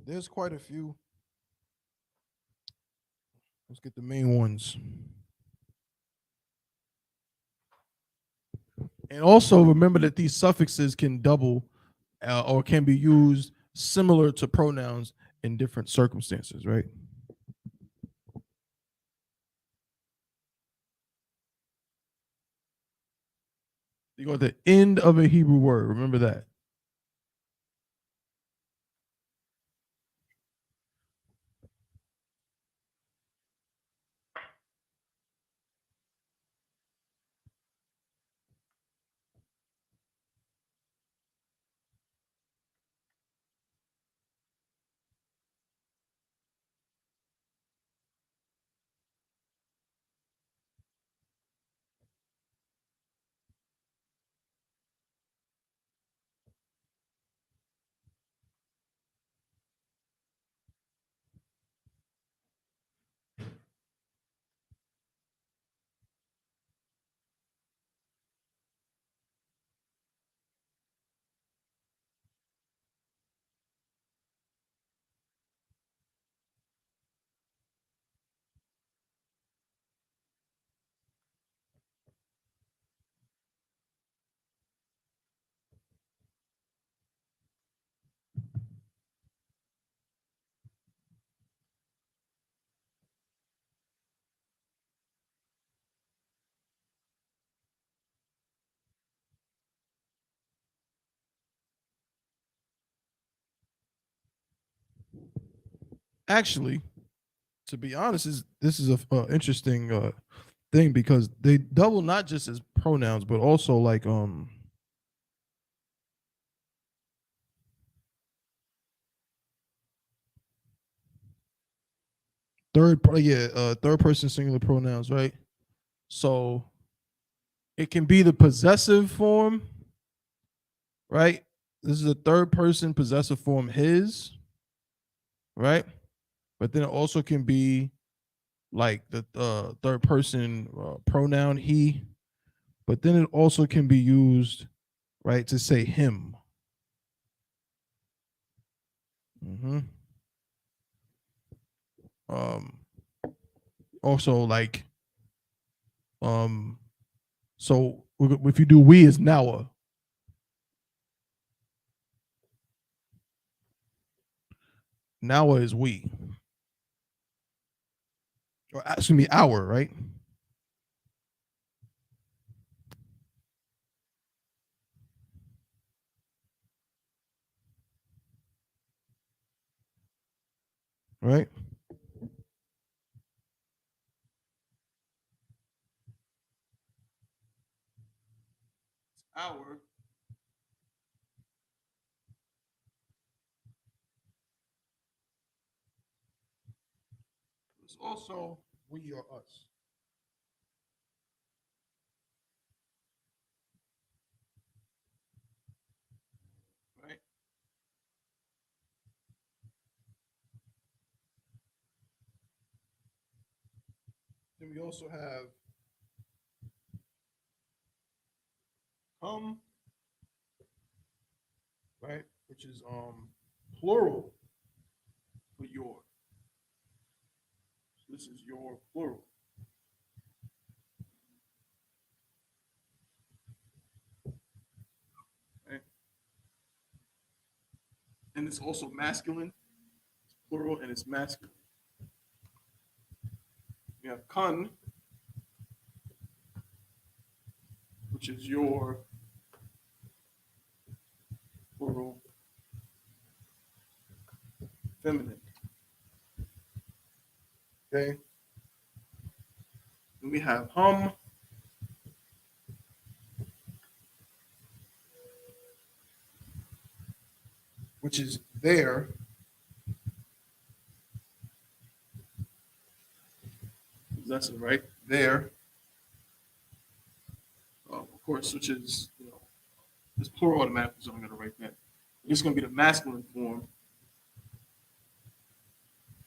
There's quite a few. Let's get the main ones. And also remember that these suffixes can double or can be used similar to pronouns in different circumstances, right? You go at the end of a Hebrew word. Remember that. actually, to be honest, this is a interesting thing because they double not just as pronouns but also like third person singular pronouns, right? So it can be the possessive form, right? This is a third person possessive form, his, right? But then it also can be like the third person pronoun, he. But then it also can be used, right, to say him. Also like so if you do we is Nawa. Nawa is we. Or excuse me, our, right? Right? Our. It's also we or us. Right? Then we also have right? Which is plural for your. So this is your plural. Right? And it's also masculine. It's plural and it's masculine. We have kun, which is your plural feminine. Okay. Then we have hum, which is there. That's it, right? There. Of course, which is, it's plural automatically, so I'm going to write that. It's going to be the masculine form.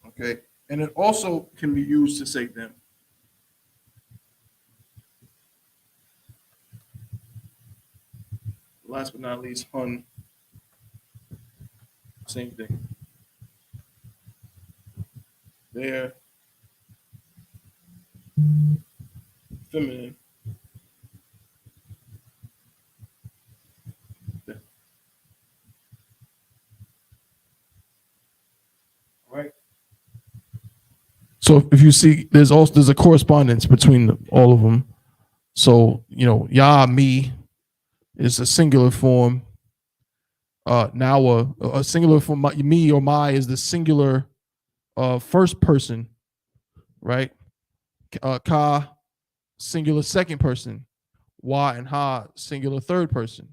Okay. And it also can be used to say them. Last but not least, hun. Same thing. There. Feminine. There. All right. So if you see, there's a correspondence between all of them. So ya, me is a singular form. Now a singular form, me or my is the singular first person, right? Ka, singular second person. Wa and ha, singular third person.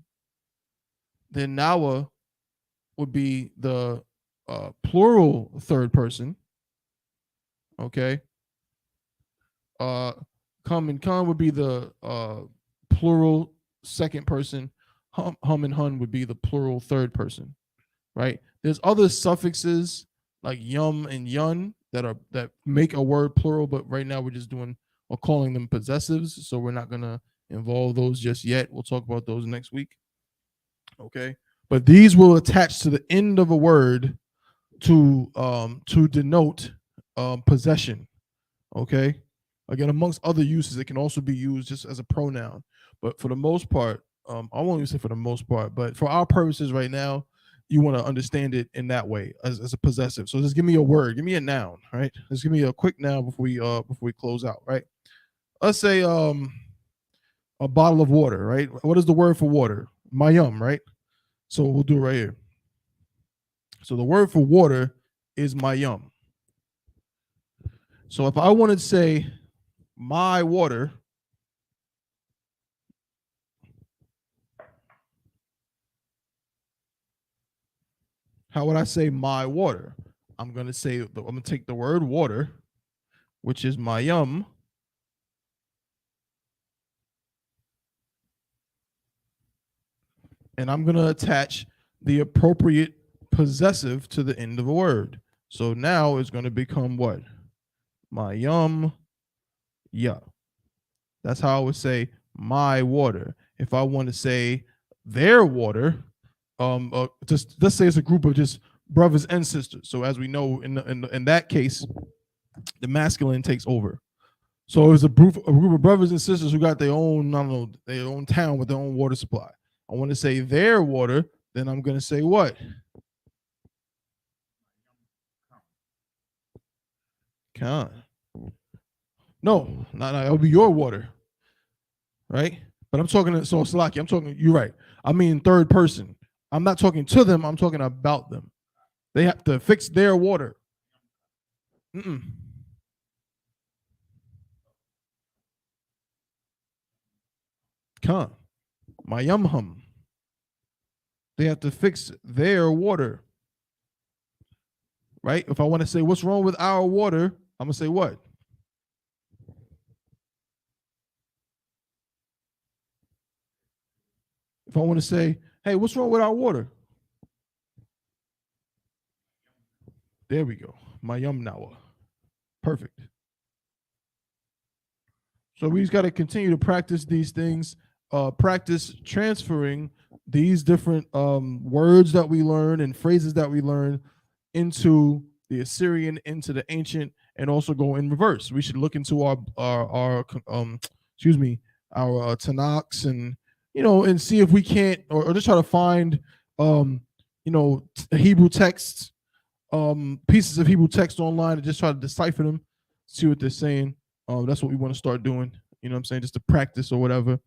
Then nawa would be the plural third person. Okay. Come and come would be the plural second person. Hum and hun would be the plural third person, right? There's other suffixes like yum and yun that make a word plural, but right now we're just calling them possessives, so we're not gonna involve those just yet. We'll talk about those next week. Okay, but these will attach to the end of a word to denote possession. Okay, again, amongst other uses, it can also be used just as a pronoun, but for the most part, I won't even say for the most part, but for our purposes right now, you want to understand it in that way as a possessive. So just give me a word, give me a noun, right? Just give me a quick noun before we close out, right? Let's say a bottle of water, right? What is the word for water? Mayum, right? So we'll do it right here. So the word for water is mayum, So if I wanted to say my water, how would I say my water? I'm going to take the word water, which is my and I'm going to attach the appropriate possessive to the end of a word. So now it's going to become what? My yeah. That's how I would say my water. If I want to say their water, just let's say it's a group of just brothers and sisters. So as we know, in that case, the masculine takes over. So it was a group of brothers and sisters who got their own, I don't know, their own town with their own water supply. I want to say their water, then I'm going to say what? Con. No, it'll be your water, right? But I'm talking to, so Salaki, you're right. I mean third person. I'm not talking to them, I'm talking about them. They have to fix their water. Con. My yumhum. They have to fix their water. Right? If I want to say what's wrong with our water, I'm going to say what? If I want to say, hey, what's wrong with our water? There we go. My yum nawa. Perfect. So we just got to continue to practice these things, practice transferring these different words that we learn and phrases that we learn into the Assyrian, into the ancient, and also go in reverse. We should look into our Tanakhs and and see if we can't, or just try to find Hebrew texts, pieces of Hebrew text online, and just try to decipher them, see what they're saying. That's what we want to start doing. You know what I'm saying? Just to practice or whatever,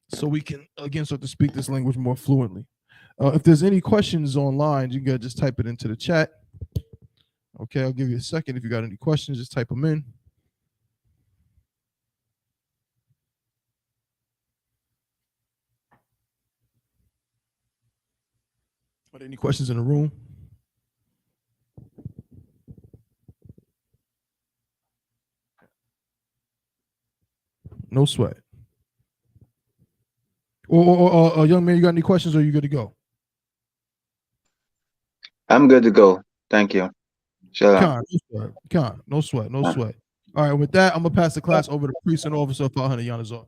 so we can again start to speak this language more fluently. If there's any questions online, you can just type it into the chat. Okay, I'll give you a second. If you got any questions, just type them in. Are there any questions in the room? No sweat. Or young man, you got any questions, or are you good to go? I'm good to go. Thank you. Shalom. No sweat. All right, with that, I'm gonna pass the class over to priest and officer of 500 Yanazar.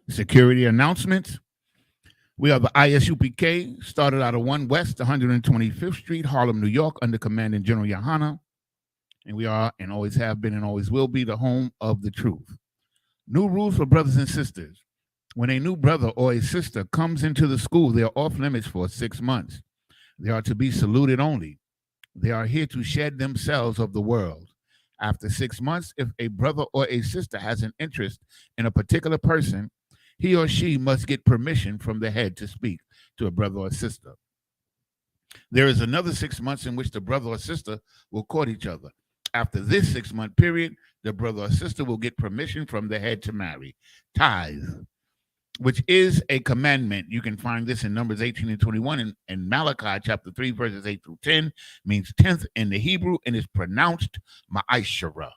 Security announcements. We are the ISUPK, started out of 1 West 125th Street, Harlem, New York, under Commanding General Yohana. And we are, and always have been, and always will be, the home of the truth. New rules for brothers and sisters. When a new brother or a sister comes into the school, they are off limits for 6 months. They are to be saluted only. They are here to shed themselves of the world. After 6 months, if a brother or a sister has an interest in a particular person, he or she must get permission from the head to speak to a brother or sister. There is another 6 months in which the brother or sister will court each other. After this 6-month period, the brother or sister will get permission from the head to marry. Tithe, which is a commandment. You can find this in Numbers 18 and 21 and Malachi chapter 3, verses 8 through 10, means 10th in the Hebrew and is pronounced ma'ashara.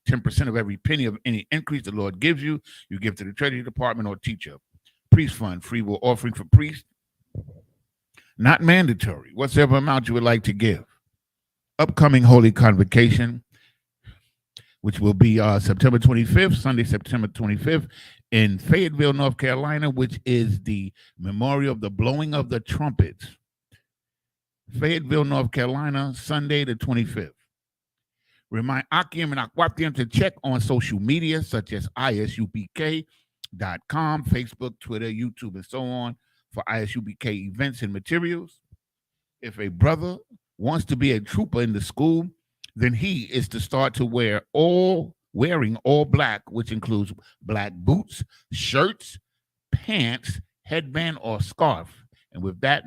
10% of every penny of any increase the Lord gives you, you give to the Treasury Department or teacher. Priest fund, free will offering for priests, not mandatory, whatever amount you would like to give. Upcoming Holy Convocation, which will be September 25th, Sunday, September 25th, in Fayetteville, North Carolina, which is the memorial of the blowing of the trumpets. Fayetteville, North Carolina, Sunday the 25th. Remind Akim and Akwatiam to check on social media such as isupk.com, Facebook, Twitter, YouTube, and so on for ISUPK events and materials. If a brother wants to be a trooper in the school, then he is to start to wearing all black, which includes black boots, shirts, pants, headband, or scarf. And with that,